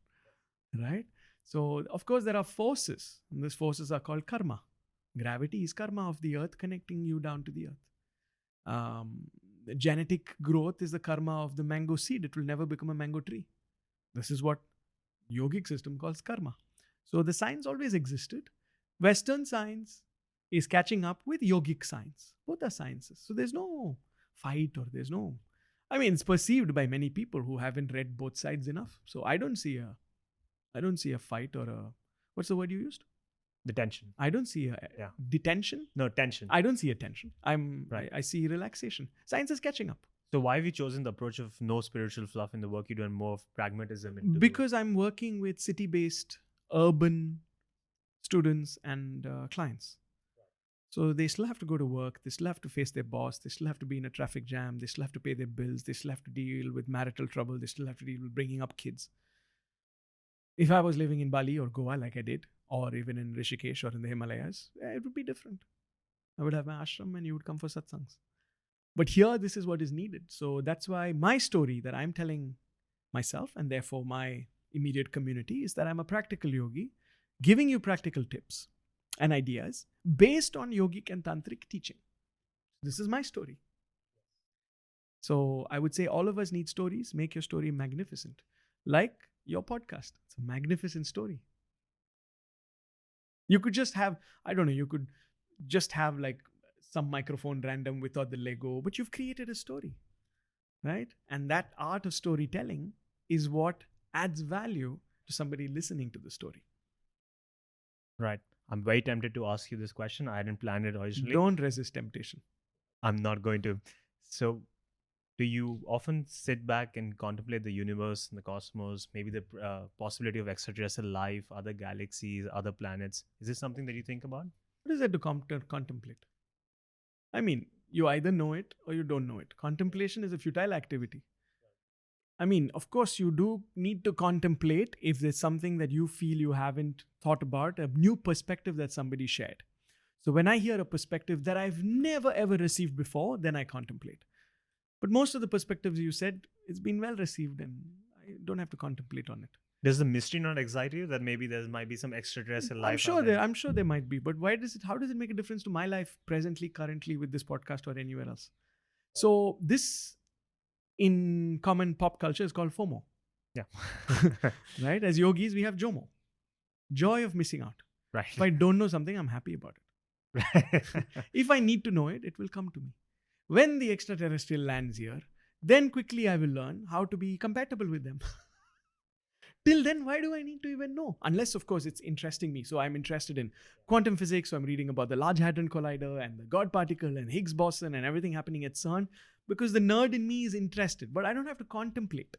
right? So, of course, there are forces, and these forces are called karma. Gravity is karma of the earth connecting you down to the earth. The genetic growth is the karma of the mango seed. It will never become a mango tree. This is what yogic system calls karma. So, the science always existed. Western science is catching up with yogic science. Both are sciences. So, there's no fight or there's no... it's perceived by many people who haven't read both sides enough. So, I don't see a fight or a... What's the word you used? Detention. I don't see a detention. No, tension. I don't see a tension. I see relaxation. Science is catching up. So why have you chosen the approach of no spiritual fluff in the work you do and more of pragmatism? Because I'm working with city-based, urban students and clients. So they still have to go to work. They still have to face their boss. They still have to be in a traffic jam. They still have to pay their bills. They still have to deal with marital trouble. They still have to deal with bringing up kids. If I was living in Bali or Goa like I did, or even in Rishikesh or in the Himalayas, it would be different. I would have my ashram and you would come for satsangs. But here, this is what is needed. So that's why my story that I'm telling myself and therefore my immediate community is that I'm a practical yogi, giving you practical tips and ideas based on yogic and tantric teaching. This is my story. So I would say all of us need stories. Make your story magnificent. Like your podcast. It's a magnificent story. You could just have, you could just have like some microphone random without the Lego, but you've created a story, right? And that art of storytelling is what adds value to somebody listening to the story. Right. I'm very tempted to ask you this question. I didn't plan it originally. Don't resist temptation. I'm not going to. So, do you often sit back and contemplate the universe and the cosmos, maybe the possibility of extraterrestrial life, other galaxies, other planets? Is this something that you think about? What is that to contemplate? You either know it or you don't know it. Contemplation is a futile activity. Of course, you do need to contemplate if there's something that you feel you haven't thought about, a new perspective that somebody shared. So when I hear a perspective that I've never ever received before, then I contemplate. But most of the perspectives you said, it's been well received and I don't have to contemplate on it. Does the mystery not excite you that maybe there might be some extraterrestrial life? I'm sure there might be, but how does it make a difference to my life presently, currently with this podcast or anywhere else? So this in common pop culture is called FOMO. Yeah. Right? As yogis, we have JOMO. Joy of missing out. Right. If I don't know something, I'm happy about it. Right. If I need to know it, it will come to me. When the extraterrestrial lands here, then quickly I will learn how to be compatible with them. Till then, why do I need to even know? Unless, of course, it's interesting me. So I'm interested in quantum physics. So I'm reading about the Large Hadron Collider and the God particle and Higgs boson and everything happening at CERN, because the nerd in me is interested. But I don't have to contemplate.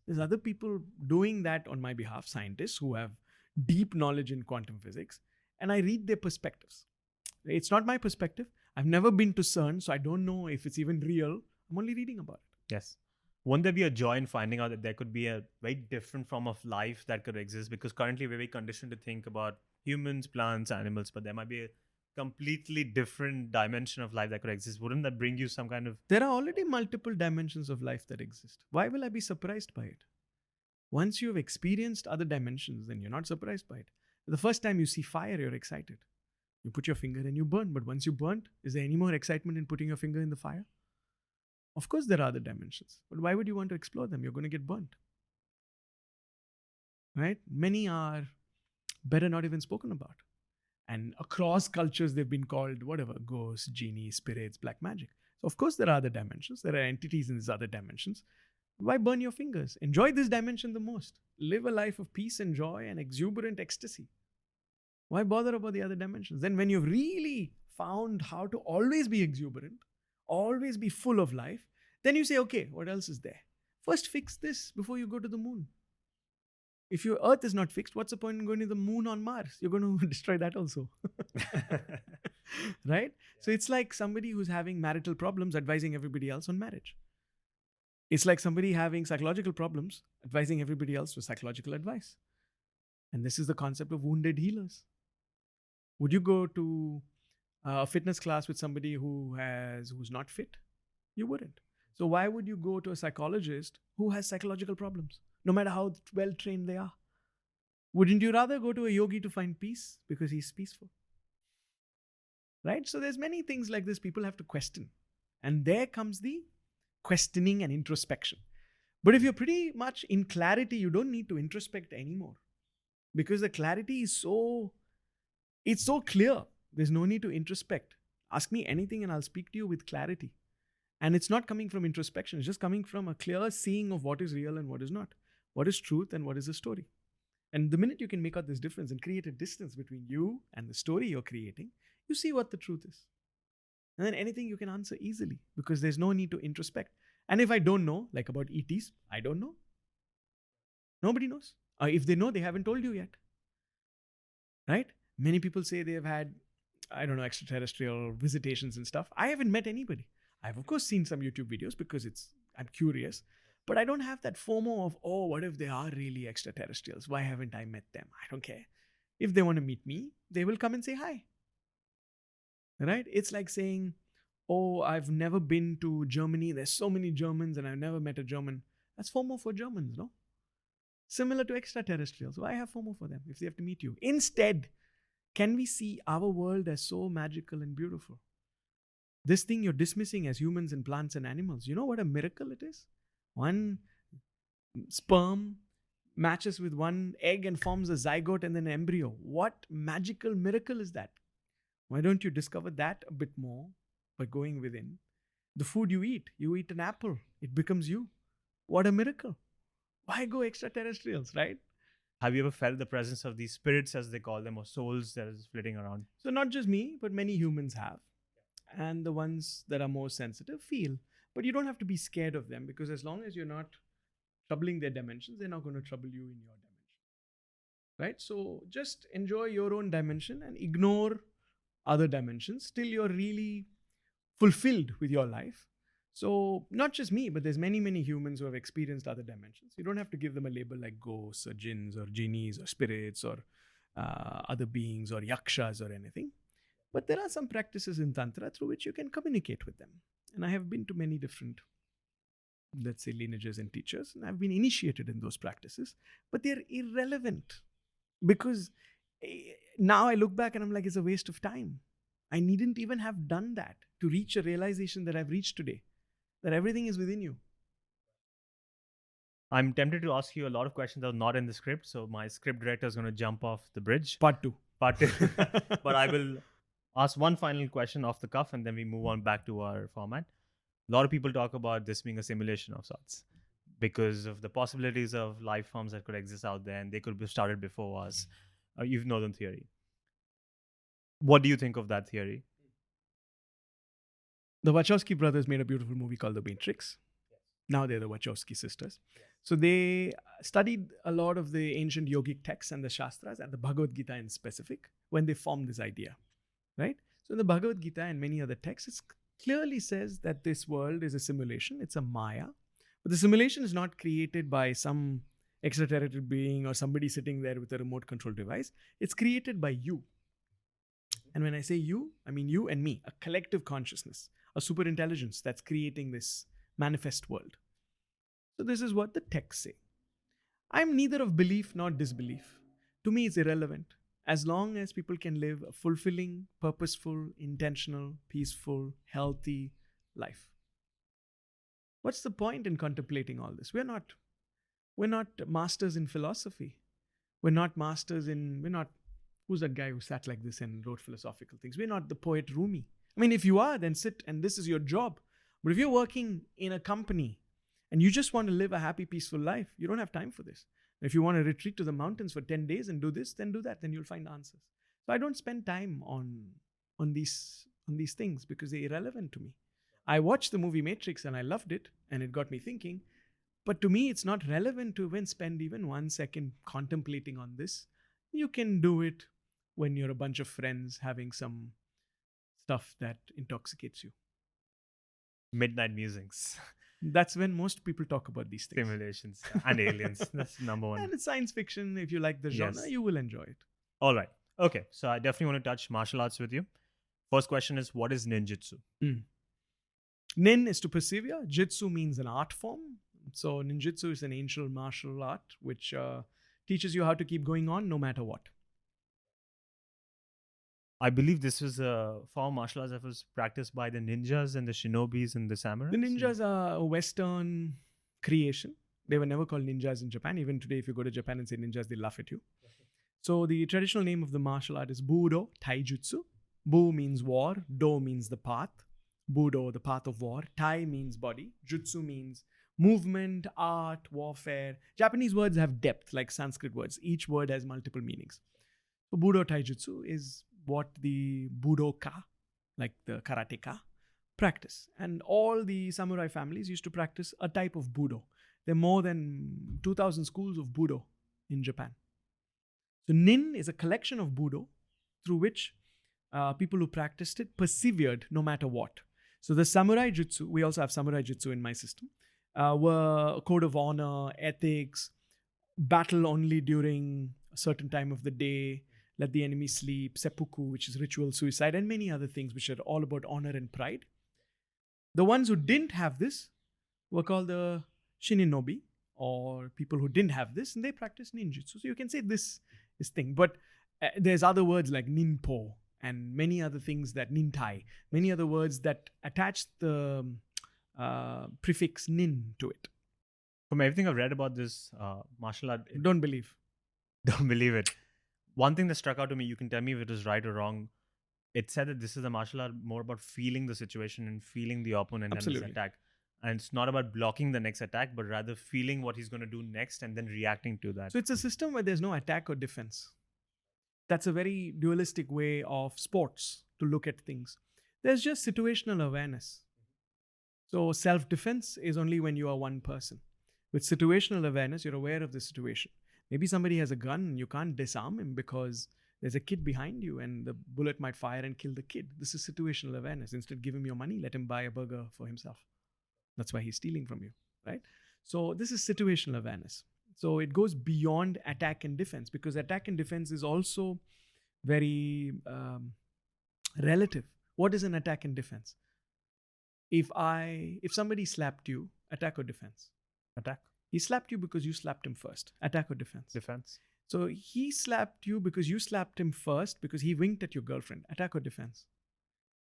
There's other people doing that on my behalf, scientists who have deep knowledge in quantum physics, and I read their perspectives. It's not my perspective. I've never been to CERN, so I don't know if it's even real. I'm only reading about it. Yes. Won't there be a joy in finding out that there could be a very different form of life that could exist? Because currently we're very conditioned to think about humans, plants, animals, but there might be a completely different dimension of life that could exist. Wouldn't that bring you some kind of... There are already multiple dimensions of life that exist. Why will I be surprised by it? Once you've experienced other dimensions, then you're not surprised by it. The first time you see fire, you're excited. You put your finger and you burn. But once you burnt, is there any more excitement in putting your finger in the fire? Of course, there are other dimensions. But why would you want to explore them? You're going to get burnt. Right? Many are better not even spoken about. And across cultures, they've been called whatever, ghosts, genies, spirits, black magic. So of course, there are other dimensions. There are entities in these other dimensions. Why burn your fingers? Enjoy this dimension the most. Live a life of peace and joy and exuberant ecstasy. Why bother about the other dimensions? Then when you've really found how to always be exuberant, always be full of life, then you say, okay, what else is there? First fix this before you go to the moon. If your earth is not fixed, what's the point in going to the moon on Mars? You're going to destroy that also. Right? So it's like somebody who's having marital problems advising everybody else on marriage. It's like somebody having psychological problems advising everybody else with psychological advice. And this is the concept of wounded healers. Would you go to a fitness class with somebody who's not fit? You wouldn't. So why would you go to a psychologist who has psychological problems, no matter how well trained they are? Wouldn't you rather go to a yogi to find peace because he's peaceful? Right? So there's many things like this people have to question. And there comes the questioning and introspection. But if you're pretty much in clarity, you don't need to introspect anymore. Because the clarity is so clear. There's no need to introspect. Ask me anything and I'll speak to you with clarity. And it's not coming from introspection. It's just coming from a clear seeing of what is real and what is not. What is truth and what is a story. And the minute you can make out this difference and create a distance between you and the story you're creating, you see what the truth is. And then anything you can answer easily because there's no need to introspect. And if I don't know, like about ETs, I don't know. Nobody knows. If they know, they haven't told you yet. Right? Many people say they have had, extraterrestrial visitations and stuff. I haven't met anybody. I've of course seen some YouTube videos because I'm curious, but I don't have that FOMO of, oh, what if they are really extraterrestrials? Why haven't I met them? I don't care. If they want to meet me, they will come and say hi. Right? It's like saying, oh, I've never been to Germany. There's so many Germans and I've never met a German. That's FOMO for Germans, no? Similar to extraterrestrials. Why have FOMO for them if they have to meet you? Instead, can we see our world as so magical and beautiful? This thing you're dismissing as humans and plants and animals, you know what a miracle it is? One sperm matches with one egg and forms a zygote and then an embryo. What magical miracle is that? Why don't you discover that a bit more by going within? The food you eat an apple, it becomes you. What a miracle. Why go extraterrestrials, right? Have you ever felt the presence of these spirits, as they call them, or souls that is flitting around? So not just me, but many humans have. And the ones that are more sensitive feel. But you don't have to be scared of them because as long as you're not troubling their dimensions, they're not going to trouble you in your dimension. Right? So just enjoy your own dimension and ignore other dimensions till you're really fulfilled with your life. So not just me, but there's many, many humans who have experienced other dimensions. You don't have to give them a label like ghosts or jinns or genies or spirits or other beings or yakshas or anything. But there are some practices in Tantra through which you can communicate with them. And I have been to many different, let's say, lineages and teachers, and I've been initiated in those practices, but they're irrelevant because now I look back and I'm like, it's a waste of time. I needn't even have done that to reach a realization that I've reached today, that everything is within you. I'm tempted to ask you a lot of questions that are not in the script, so my script director is going to jump off the bridge. Part 2. But I will ask one final question off the cuff and then we move on back to our format. A lot of people talk about this being a simulation of sorts. because of the possibilities of life forms that could exist out there, and they could have started before us. You've known the theory. What do you think of that theory? The Wachowski brothers made a beautiful movie called The Matrix. Now they're the Wachowski sisters. So they studied a lot of the ancient yogic texts and the Shastras and the Bhagavad Gita in specific when they formed this idea, right? So in the Bhagavad Gita and many other texts, it clearly says that this world is a simulation. It's a Maya. But the simulation is not created by some extraterrestrial being or somebody sitting there with a remote control device. It's created by you. And when I say you, I mean you and me, a collective consciousness, a super intelligence that's creating this manifest world. So this is what the texts say. I'm neither of belief nor disbelief. To me, it's irrelevant. As long as people can live a fulfilling, purposeful, intentional, peaceful, healthy life. What's the point in contemplating all this? We're not masters in philosophy. We're not, who's that guy who sat like this and wrote philosophical things? We're not the poet Rumi. I mean, if you are, then sit and this is your job. But if you're working in a company and you just want to live a happy, peaceful life, you don't have time for this. If you want to retreat to the mountains for 10 days and do this, then do that. Then you'll find answers. So I don't spend time on these things because they're irrelevant to me. I watched the movie Matrix and I loved it and it got me thinking. But to me, it's not relevant to even spend even 1 second contemplating on this. You can do it when you're a bunch of friends having some stuff that intoxicates you. Midnight musings, That's when most people talk about these things. simulations, and aliens. That's number one. And it's science fiction. If you like the genre, Yes. you will enjoy it. All right. Okay. So I definitely want to touch martial arts with you. First question is, what is ninjutsu? Nin is to persevere. Jitsu means an art form. So ninjutsu is an ancient martial art which teaches you how to keep going on no matter what. I believe this was a form of martial arts that was practiced by the ninjas and the shinobis and the samurais. The ninjas are a Western creation. They were never called ninjas in Japan. Even today, if you go to Japan and say ninjas, they laugh at you. So the traditional name of the martial art is Budo Taijutsu. Bu means war. Do means the path. Budo, the path of war. Tai means body. Jutsu means movement, art, warfare. Japanese words have depth like Sanskrit words. Each word has multiple meanings. So Budo Taijutsu is what the Budoka, like the karateka, practice. And all the samurai families used to practice a type of Budo. There are more than 2,000 schools of Budo in Japan. So Nin is a collection of Budo through which people who practiced it persevered no matter what. So the samurai jutsu, we also have samurai jutsu in my system, were a code of honor, ethics, battle only during a certain time of the day, let the enemy sleep, seppuku, which is ritual suicide, and many other things which are all about honor and pride. The ones who didn't have this were called the shininobi, or people who didn't have this, and they practice ninjutsu. So you can say this is thing. But there's other words like ninpo and many other things that nintai, many other words that attach the prefix nin to it. From everything I've read about this martial art, Don't believe. don't believe it. One thing that struck out to me, you can tell me if it is right or wrong. It said that this is a martial art more about feeling the situation and feeling the opponent and his Absolutely. attack. And it's not about blocking the next attack, but rather feeling what he's going to do next and then reacting to that. So it's a system where there's no attack or defense. That's a very dualistic way of sports to look at things. There's just situational awareness. So self-defense is only when you are one person. With situational awareness, you're aware of the situation. Maybe somebody has a gun and you can't disarm him because there's a kid behind you and the bullet might fire and kill the kid. This is situational awareness. Instead, give him your money, let him buy a burger for himself. That's why he's stealing from you, right? So this is situational awareness. So it goes beyond attack and defense because attack and defense is also very relative. What is an attack and defense? If somebody slapped you, attack or defense? Attack. He slapped you because you slapped him first. Attack or defense? Defense. So he slapped you because you slapped him first because he winked at your girlfriend. Attack or defense?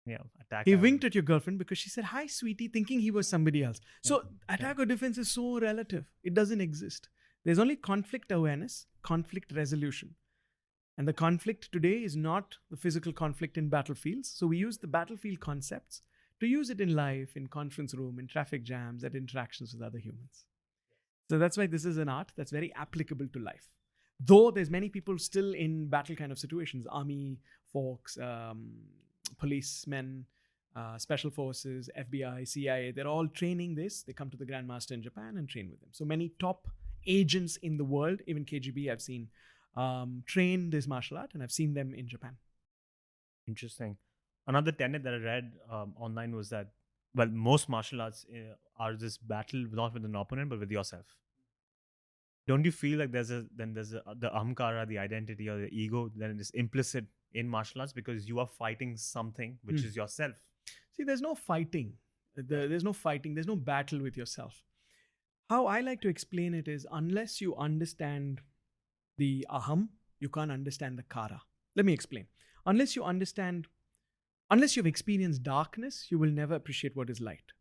Yeah, attack. He and- winked at your girlfriend because she said, "Hi, sweetie," thinking he was somebody else. So attack or defense is so relative. It doesn't exist. There's only conflict awareness, conflict resolution. And the conflict today is not the physical conflict in battlefields. So we use the battlefield concepts to use it in life, in conference room, in traffic jams, at interactions with other humans. So that's why this is an art that's very applicable to life. Though there's many people still in battle kind of situations, army folks, policemen, special forces, FBI, CIA, they're all training this. They come to the Grandmaster in Japan and train with them. So many top agents in the world, even KGB, I've seen train this martial art, and I've seen them in Japan. Interesting. Another tenet that I read online was that, well, most martial arts are this battle not with an opponent but with yourself. Don't you feel like there's the ahamkara, the identity or the ego, then it is implicit in martial arts because you are fighting something which is yourself? See, there's no fighting. There's no fighting. There's no battle with yourself. How I like to explain it is, unless you understand the aham, you can't understand the kara. Let me explain. Unless you've experienced darkness, you will never appreciate what is light.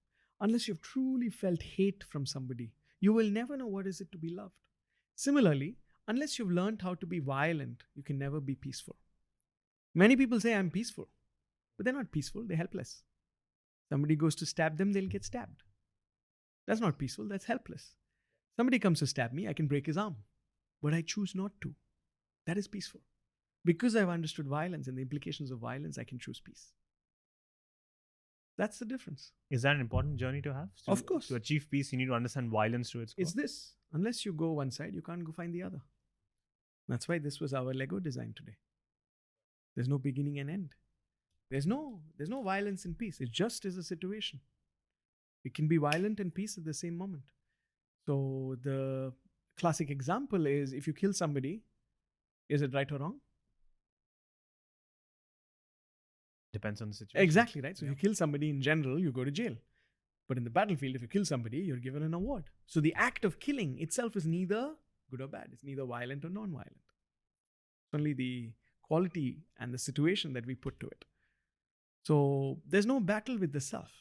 Unless you've truly felt hate from somebody, you will never know what is it to be loved. Similarly, unless you've learned how to be violent, you can never be peaceful. Many people say, I'm peaceful, but they're not peaceful, they're helpless. Somebody goes to stab them, they'll get stabbed. That's not peaceful, that's helpless. Somebody comes to stab me, I can break his arm, but I choose not to. That is peaceful. Because I've understood violence and the implications of violence, I can choose peace. That's the difference. Is that an important journey to have? Of course. To achieve peace, you need to understand violence to its core. It's this. Unless you go one side, you can't go find the other. That's why this was our Lego design today. There's no beginning and end. There's no violence and peace. It just is a situation. It can be violent and peace at the same moment. So the classic example is, if you kill somebody, is it right or wrong? Depends on the situation. Exactly, right? So if you kill somebody in general, you go to jail. But in the battlefield, if you kill somebody, you're given an award. So the act of killing itself is neither good or bad. It's neither violent or non-violent. It's only the quality and the situation that we put to it. So there's no battle with the self.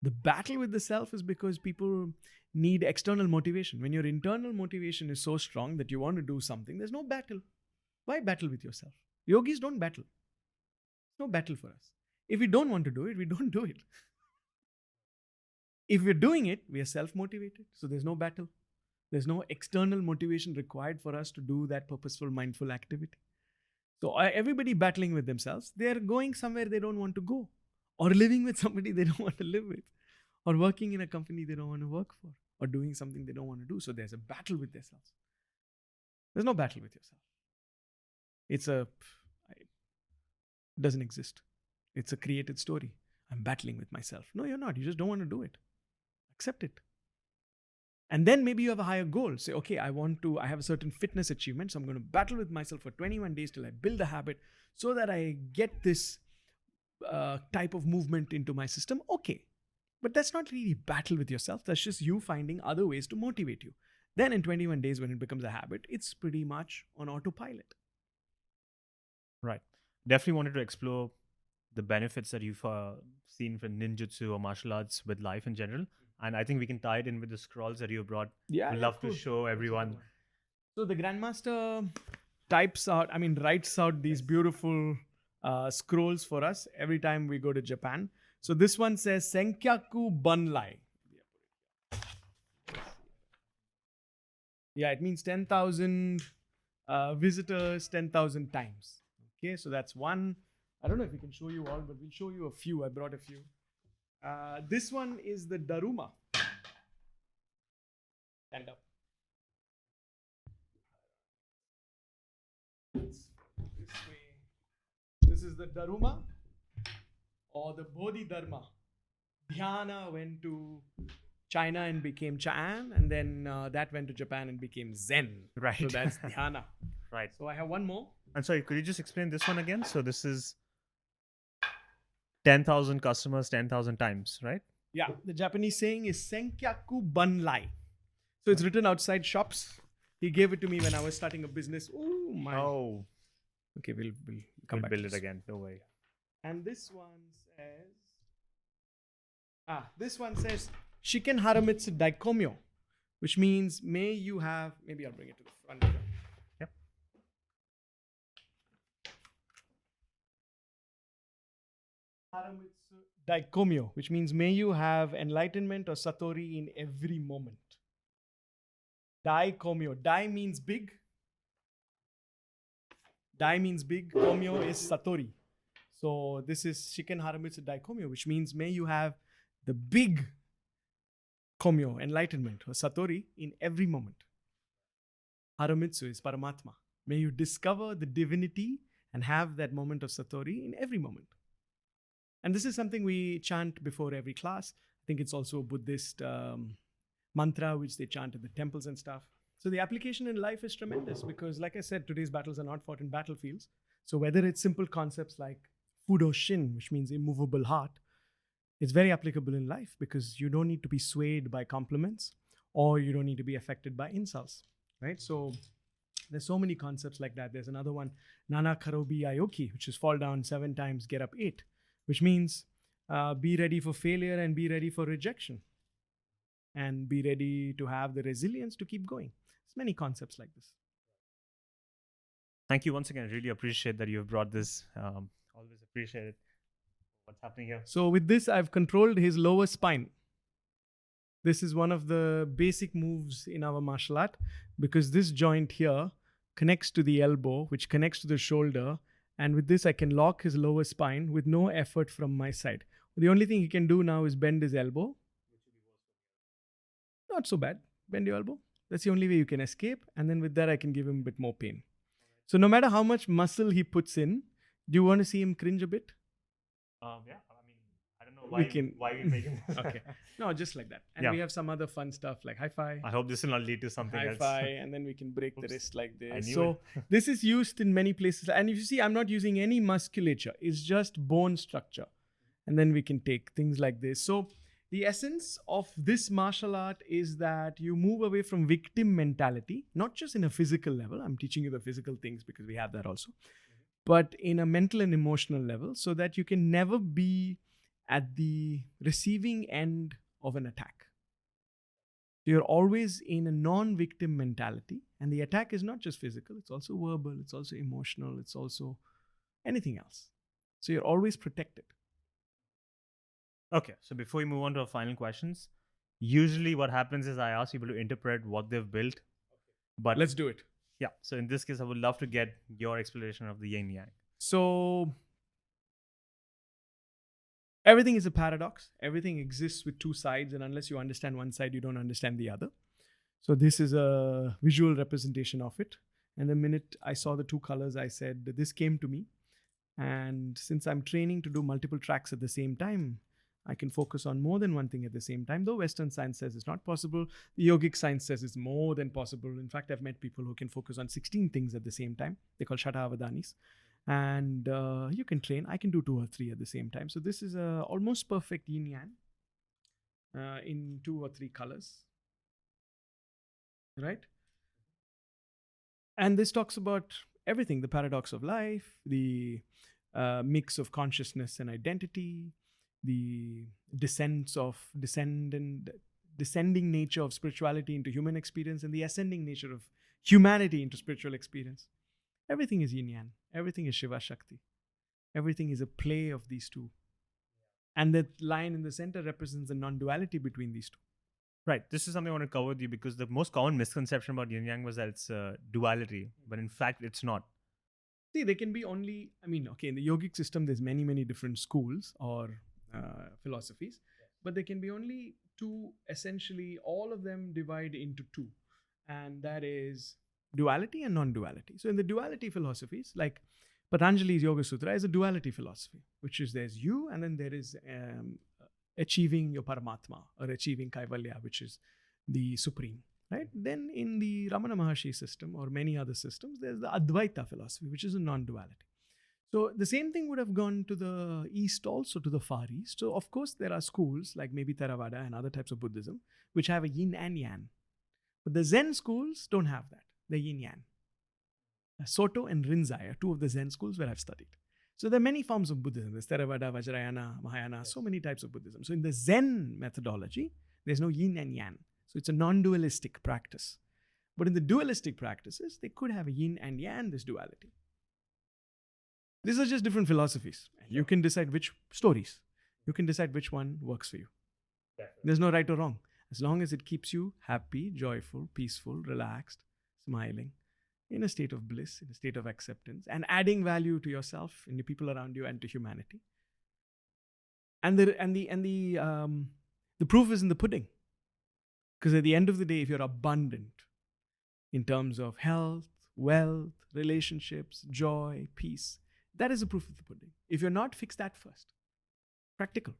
The battle with the self is because people need external motivation. When your internal motivation is so strong that you want to do something, there's no battle. Why battle with yourself? Yogis don't battle. No battle for us. If we don't want to do it, we don't do it. If we're doing it, we are self-motivated. So there's no battle. There's no external motivation required for us to do that purposeful, mindful activity. So everybody battling with themselves, they're going somewhere they don't want to go, or living with somebody they don't want to live with, or working in a company they don't want to work for, or doing something they don't want to do. So there's a battle with themselves. There's no battle with yourself. It doesn't exist. It's a created story. I'm battling with myself. No, you're not. You just don't want to do it. Accept it. And then maybe you have a higher goal. Say, okay, I have a certain fitness achievement, so I'm going to battle with myself for 21 days till I build a habit so that I get this type of movement into my system. Okay. But that's not really battle with yourself. That's just you finding other ways to motivate you. Then in 21 days, when it becomes a habit, it's pretty much on autopilot. Right. Definitely wanted to explore the benefits that you've seen from ninjutsu or martial arts with life in general. And I think we can tie it in with the scrolls that you brought. Yeah, We'd love to show everyone. So the Grandmaster writes out these beautiful scrolls for us every time we go to Japan. So this one says Senkyaku Banlai. Yeah, it means 10,000 visitors 10,000 times. Okay, so that's one. I don't know if we can show you all, but we'll show you a few. I brought a few. This one is the Daruma. Stand up. This way. This is the Daruma or the Bodhidharma. Dhyana went to China and became Chan, and then that went to Japan and became Zen. Right. So that's Dhyana. Right. So I have one more. I'm sorry, could you just explain this one again? So this is 10,000 customers 10,000 times, right? Yeah, the Japanese saying is Senkyaku Banlai. So it's written outside shops. He gave it to me when I was starting a business. Oh my. Oh. Okay, we'll come back build to it this. again. Don't worry. And this one says Shiken Haramitsu Daikomyo, which means may you have, maybe I'll bring it to the front. Yep. Haramitsu Daikomyo, which means may you have enlightenment or satori in every moment. Dai komyo. Dai means big. Dai means big. Komyo is satori. So this is Shiken Haramitsu Dai Komyo, which means may you have the big komyo, enlightenment, or satori in every moment. Haramitsu is Paramatma. May you discover the divinity and have that moment of satori in every moment. And this is something we chant before every class. I think it's also a Buddhist mantra which they chant at the temples and stuff. So the application in life is tremendous because, like I said, today's battles are not fought in battlefields. So whether it's simple concepts like Fudo Shin, which means immovable heart, it's very applicable in life because you don't need to be swayed by compliments or you don't need to be affected by insults, right? So there's so many concepts like that. There's another one, Nana Karobi Ayoki, which is fall down 7 times, get up 8, which means be ready for failure and be ready for rejection and be ready to have the resilience to keep going. There's many concepts like this. Thank you once again. I really appreciate that you've brought this. Always appreciate it. What's happening here? So with this, I've controlled his lower spine. This is one of the basic moves in our martial art because this joint here connects to the elbow, which connects to the shoulder. And with this, I can lock his lower spine with no effort from my side. The only thing he can do now is bend his elbow. Not so bad. Bend your elbow. That's the only way you can escape. And then with that, I can give him a bit more pain. So no matter how much muscle he puts in, do you want to see him cringe a bit? Yeah, I mean, I don't know why we make him. Okay. No, just like that. And we have some other fun stuff like high-fi. I hope this will not lead to something else. High-fi, and then we can break the wrist like this. I knew So this is used in many places. And if you see, I'm not using any musculature. It's just bone structure. And then we can take things like this. So the essence of this martial art is that you move away from victim mentality, not just in a physical level. I'm teaching you the physical things because we have that also. But in a mental and emotional level, so that you can never be at the receiving end of an attack. You're always in a non-victim mentality, and the attack is not just physical, it's also verbal, it's also emotional, it's also anything else. So you're always protected. Okay, so before we move on to our final questions, usually what happens is I ask people to interpret what they've built. But let's do it. Yeah, so in this case, I would love to get your explanation of the Yin Yang. So everything is a paradox. Everything exists with two sides, and unless you understand one side, you don't understand the other. So this is a visual representation of it. And the minute I saw the two colors, I said, this came to me. And since I'm training to do multiple tracks at the same time, I can focus on more than one thing at the same time. Though Western science says it's not possible, the yogic science says it's more than possible. In fact, I've met people who can focus on 16 things at the same time. They're called Shatavadanis. And you can train. I can do 2 or 3 at the same time. So this is a almost perfect yin yang in 2 or 3 colors. Right? And this talks about everything. The paradox of life, the mix of consciousness and identity, the descending nature of spirituality into human experience, and the ascending nature of humanity into spiritual experience. Everything is yin yang. Everything is Shiva Shakti. Everything is a play of these two. And that line in the center represents the non-duality between these two. Right. This is something I want to cover with you because the most common misconception about yin yang was that it's duality, but in fact, it's not. See, they can be only, in the yogic system, there's many, many different schools or philosophies, but there can be only 2, essentially, all of them divide into 2. And that is duality and non-duality. So in the duality philosophies, like Patanjali's Yoga Sutra is a duality philosophy, which is there's you and then there is achieving your Paramatma or achieving Kaivalya, which is the supreme, right? Then in the Ramana Maharshi system or many other systems, there's the Advaita philosophy, which is a non-duality. So the same thing would have gone to the East also, to the Far East. So of course there are schools like maybe Theravada and other types of Buddhism, which have a yin and yang. But the Zen schools don't have that. They're yin yang. Soto and Rinzai are 2 of the Zen schools where I've studied. So there are many forms of Buddhism. There's Theravada, Vajrayana, Mahayana, so many types of Buddhism. So in the Zen methodology, there's no yin and yang. So it's a non-dualistic practice. But in the dualistic practices, they could have a yin and yang, this duality. These are just different philosophies. You can decide which stories. You can decide which one works for you. Definitely. There's no right or wrong. As long as it keeps you happy, joyful, peaceful, relaxed, smiling, in a state of bliss, in a state of acceptance, and adding value to yourself and the people around you and to humanity. And the proof is in the pudding. Because at the end of the day, if you're abundant in terms of health, wealth, relationships, joy, peace, that is the proof of the pudding. If you're not, fix that first. Practical.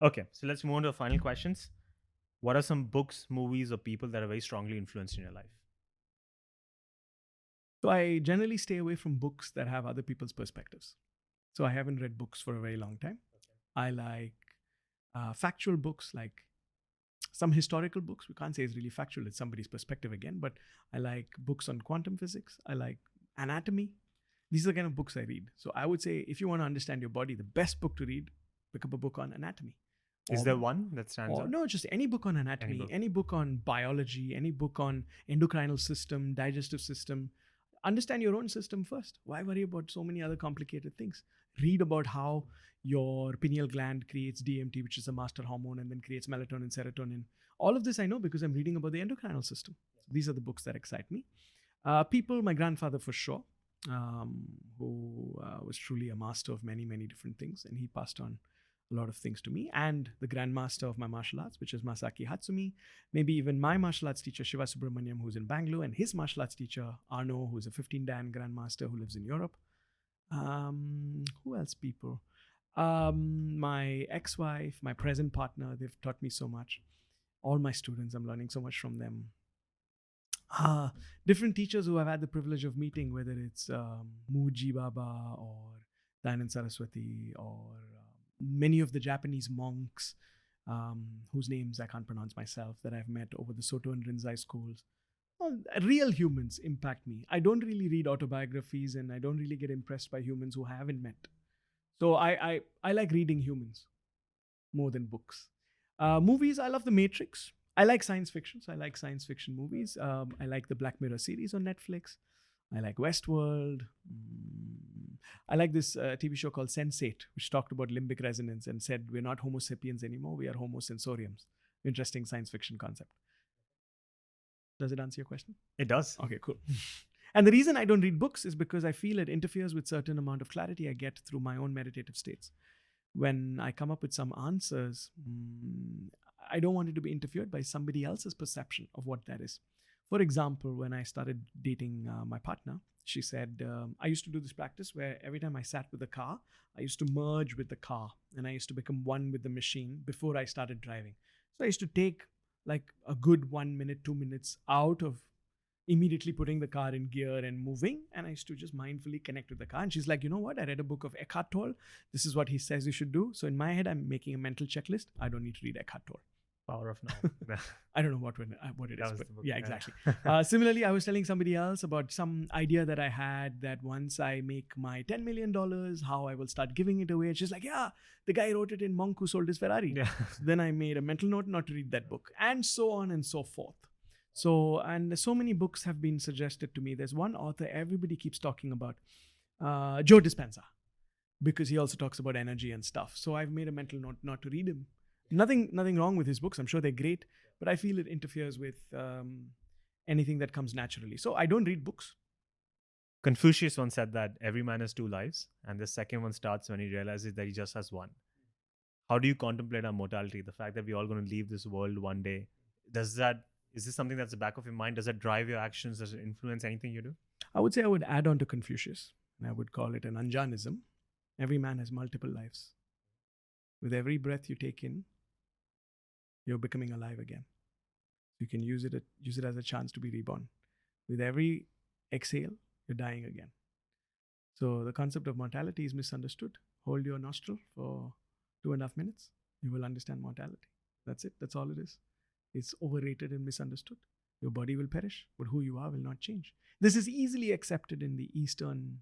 Okay, so let's move on to the final questions. What are some books, movies, or people that are very strongly influenced in your life? So I generally stay away from books that have other people's perspectives. So I haven't read books for a very long time. I like factual books, like some historical books. We can't say it's really factual, it's somebody's perspective again, but I like books on quantum physics. I like anatomy. These are the kind of books I read. So I would say if you want to understand your body, the best book to read, pick up a book on anatomy. Is there one that stands out? No, just any book on anatomy, any book on biology, any book on endocrinal system, digestive system. Understand your own system first. Why worry about so many other complicated things? Read about how your pineal gland creates DMT, which is a master hormone, and then creates melatonin, serotonin. All of this I know because I'm reading about the endocrinal system. So these are the books that excite me. People, my grandfather for sure, who was truly a master of many, many different things. And he passed on a lot of things to me, and the grandmaster of my martial arts, which is Masaki Hatsumi, maybe even my martial arts teacher Shiva Subramaniam, who's in Bangalore, and his martial arts teacher Arno, who's a 15 Dan grandmaster who lives in Europe. Who else people? My ex-wife, my present partner, they've taught me so much. All my students, I'm learning so much from them. Different teachers who I've had the privilege of meeting, whether it's Muji Baba or Dayanand Saraswati or many of the Japanese monks whose names I can't pronounce myself, that I've met over the Soto and Rinzai schools. Well, real humans impact me. I don't really read autobiographies, and I don't really get impressed by humans who I haven't met. So I like reading humans more than books. Movies, I love The Matrix. I like science fiction, so I like science fiction movies. I like the Black Mirror series on Netflix. I like Westworld. I like this TV show called Sense8, which talked about limbic resonance and said we're not Homo sapiens anymore, we are Homo sensoriums. Interesting science fiction concept. Does it answer your question? It does. Okay, cool. And the reason I don't read books is because I feel it interferes with certain amount of clarity I get through my own meditative states. When I come up with some answers, I don't want it to be interfered by somebody else's perception of what that is. For example, when I started dating my partner, she said, I used to do this practice where every time I sat with the car, I used to merge with the car and I used to become one with the machine before I started driving. So I used to take like a good 1 minute, 2 minutes out of immediately putting the car in gear and moving. And I used to just mindfully connect with the car. And she's like, you know what? I read a book of Eckhart Tolle. This is what he says you should do. So in my head, I'm making a mental checklist. I don't need to read Eckhart Tolle. Power of Now. I don't know what it is, but book, yeah, exactly. Similarly, I was telling somebody else about some idea that I had that once I make my $10 million, how I will start giving it away. And she's like, yeah, the guy wrote it in Monk Who Sold His Ferrari. Yeah. So then I made a mental note not to read that book, and so on and so forth. So, and so many books have been suggested to me. There's one author everybody keeps talking about, Joe Dispenza, because he also talks about energy and stuff. So I've made a mental note not to read him. Nothing wrong with his books. I'm sure they're great, but I feel it interferes with anything that comes naturally. So I don't read books. Confucius once said that every man has two lives, and the second one starts when he realizes that he just has one. How do you contemplate our mortality? The fact that we're all going to leave this world one day. Is this something that's the back of your mind? Does it drive your actions? Does it influence anything you do? I would say I would add on to Confucius, and I would call it an Anjaanism. Every man has multiple lives. With every breath you take in, you're becoming alive again. You can use it as a chance to be reborn. With every exhale, you're dying again. So the concept of mortality is misunderstood. Hold your nostril for 2.5 minutes. You will understand mortality. That's it. That's all it is. It's overrated and misunderstood. Your body will perish, but who you are will not change. This is easily accepted in the Eastern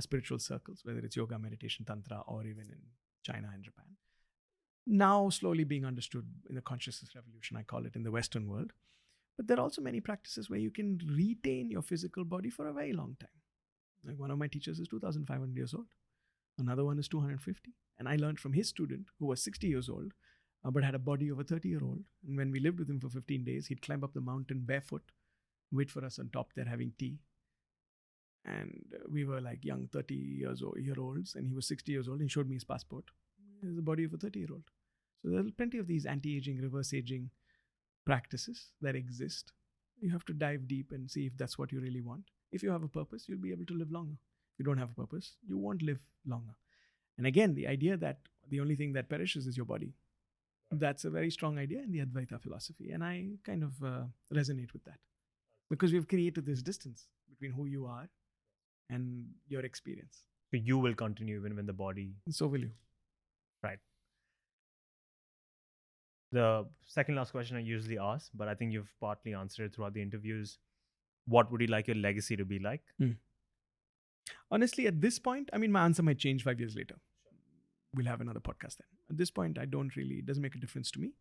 spiritual circles, whether it's yoga, meditation, tantra, or even in China and Japan. Now slowly being understood in the consciousness revolution, I call it, in the Western world. But there are also many practices where you can retain your physical body for a very long time. Like one of my teachers is 2,500 years old. Another one is 250. And I learned from his student, who was 60 years old, but had a body of a 30-year-old. And when we lived with him for 15 days, he'd climb up the mountain barefoot, wait for us on top there having tea. And we were like young 30-year-olds, and he was 60 years old, and he showed me his passport. He has the body of a 30-year-old. So there are plenty of these anti-aging, reverse aging practices that exist. You have to dive deep and see if that's what you really want. If you have a purpose, you'll be able to live longer. If you don't have a purpose, you won't live longer. And again, the idea that the only thing that perishes is your body. That's a very strong idea in the Advaita philosophy. And I kind of resonate with that. Because we've created this distance between who you are and your experience. So you will continue even when the body... And so will you. Right. The second last question I usually ask, but I think you've partly answered it throughout the interviews. What would you like your legacy to be like? Honestly, at this point, I mean, my answer might change 5 years later. We'll have another podcast then. At this point, it doesn't make a difference to me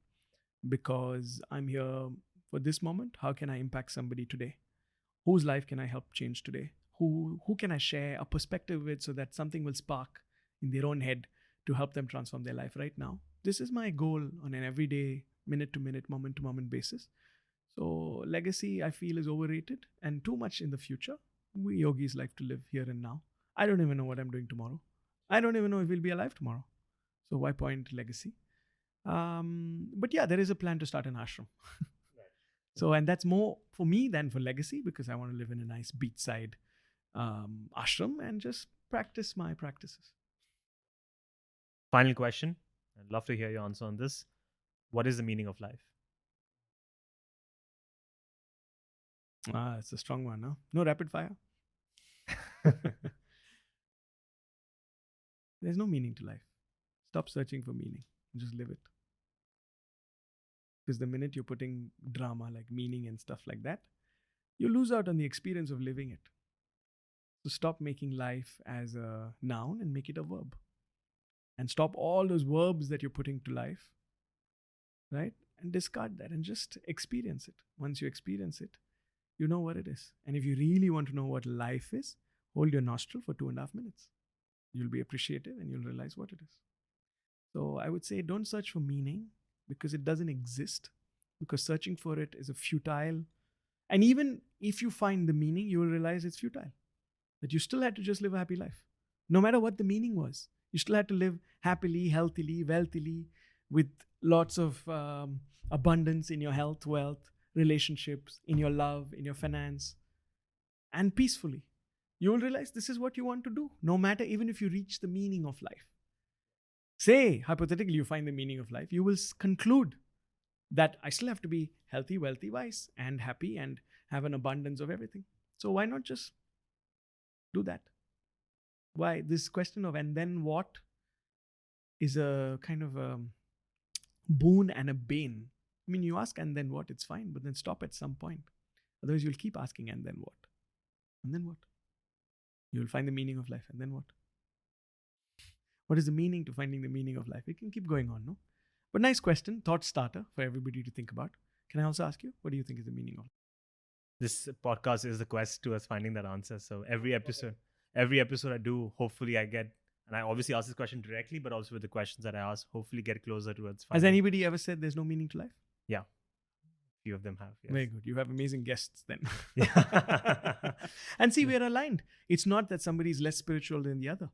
because I'm here for this moment. How can I impact somebody today? Whose life can I help change today? Who can I share a perspective with so that something will spark in their own head to help them transform their life right now? This is my goal on an everyday, minute-to-minute, moment-to-moment basis. So legacy, I feel, is overrated and too much in the future. We yogis like to live here and now. I don't even know what I'm doing tomorrow. I don't even know if we'll be alive tomorrow. So why point legacy? But yeah, there is a plan to start an ashram. So, and that's more for me than for legacy because I want to live in a nice beachside ashram and just practice my practices. Final question. I'd love to hear your answer on this. What is the meaning of life? It's a strong one, no? No rapid fire. There's no meaning to life. Stop searching for meaning. Just live it. Because the minute you're putting drama like meaning and stuff like that, you lose out on the experience of living it. So stop making life as a noun and make it a verb. And stop all those verbs that you're putting to life, right? And discard that and just experience it. Once you experience it, you know what it is. And if you really want to know what life is, hold your nostril for 2.5 minutes. You'll be appreciative and you'll realize what it is. So I would say don't search for meaning because it doesn't exist. Because searching for it is a futile. And even if you find the meaning, you will realize it's futile. That you still had to just live a happy life. No matter what the meaning was. You still had to live happily, healthily, wealthily, with lots of abundance in your health, wealth, relationships, in your love, in your finance, and peacefully. You will realize this is what you want to do, no matter even if you reach the meaning of life. Say, hypothetically, you find the meaning of life, you will conclude that I still have to be healthy, wealthy, wise, and happy, and have an abundance of everything. So why not just do that? Why? This question of and then what is a kind of a boon and a bane. I mean, you ask and then what, it's fine, but then stop at some point. Otherwise, you'll keep asking and then what? And then what? You'll find the meaning of life and then what? What is the meaning to finding the meaning of life? It can keep going on, no? But nice question, thought starter for everybody to think about. Can I also ask you, what do you think is the meaning of life? This podcast is the quest to us finding that answer. So every episode I do, hopefully I get, and I obviously ask this question directly, but also with the questions that I ask, hopefully get closer towards finding. Has anybody ever said there's no meaning to life? Yeah. Few of them have. Yes. Very good. You have amazing guests then. Yeah. And see, we're aligned. It's not that somebody is less spiritual than the other.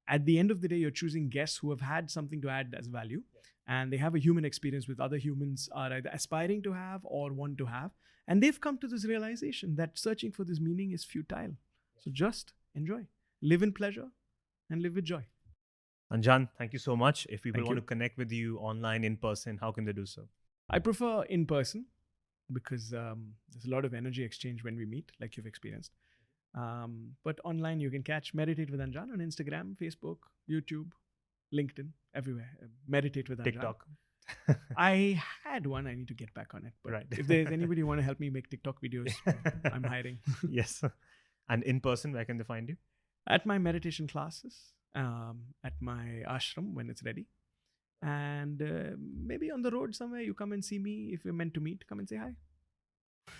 At the end of the day, you're choosing guests who have had something to add as value. And they have a human experience with other humans are either aspiring to have or want to have. And they've come to this realization that searching for this meaning is futile. So just enjoy. Live in pleasure and live with joy. Anjaan, thank you so much. If people Thank want you. to connect with you online, in person, how can they do so? I prefer in person because there's a lot of energy exchange when we meet, like you've experienced. But online, you can catch Meditate with Anjaan on Instagram, Facebook, YouTube, LinkedIn, everywhere. Meditate with Anjaan. TikTok. I had one. I need to get back on it. But Right. if there's anybody who want to help me make TikTok videos, I'm hiring. Yes. And in person, where can they find you? At my meditation classes, at my ashram when it's ready. And maybe on the road somewhere, you come and see me. If you're meant to meet, come and say hi.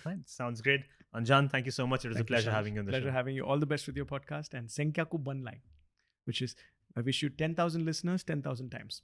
Right. Sounds great. Anjaan, thank you so much. It was Thank a you, pleasure Shalaj. having you on the Pleasure show. having you. All the best with your podcast. And Senkyaku Banlai, which is, I wish you 10,000 listeners 10,000 times.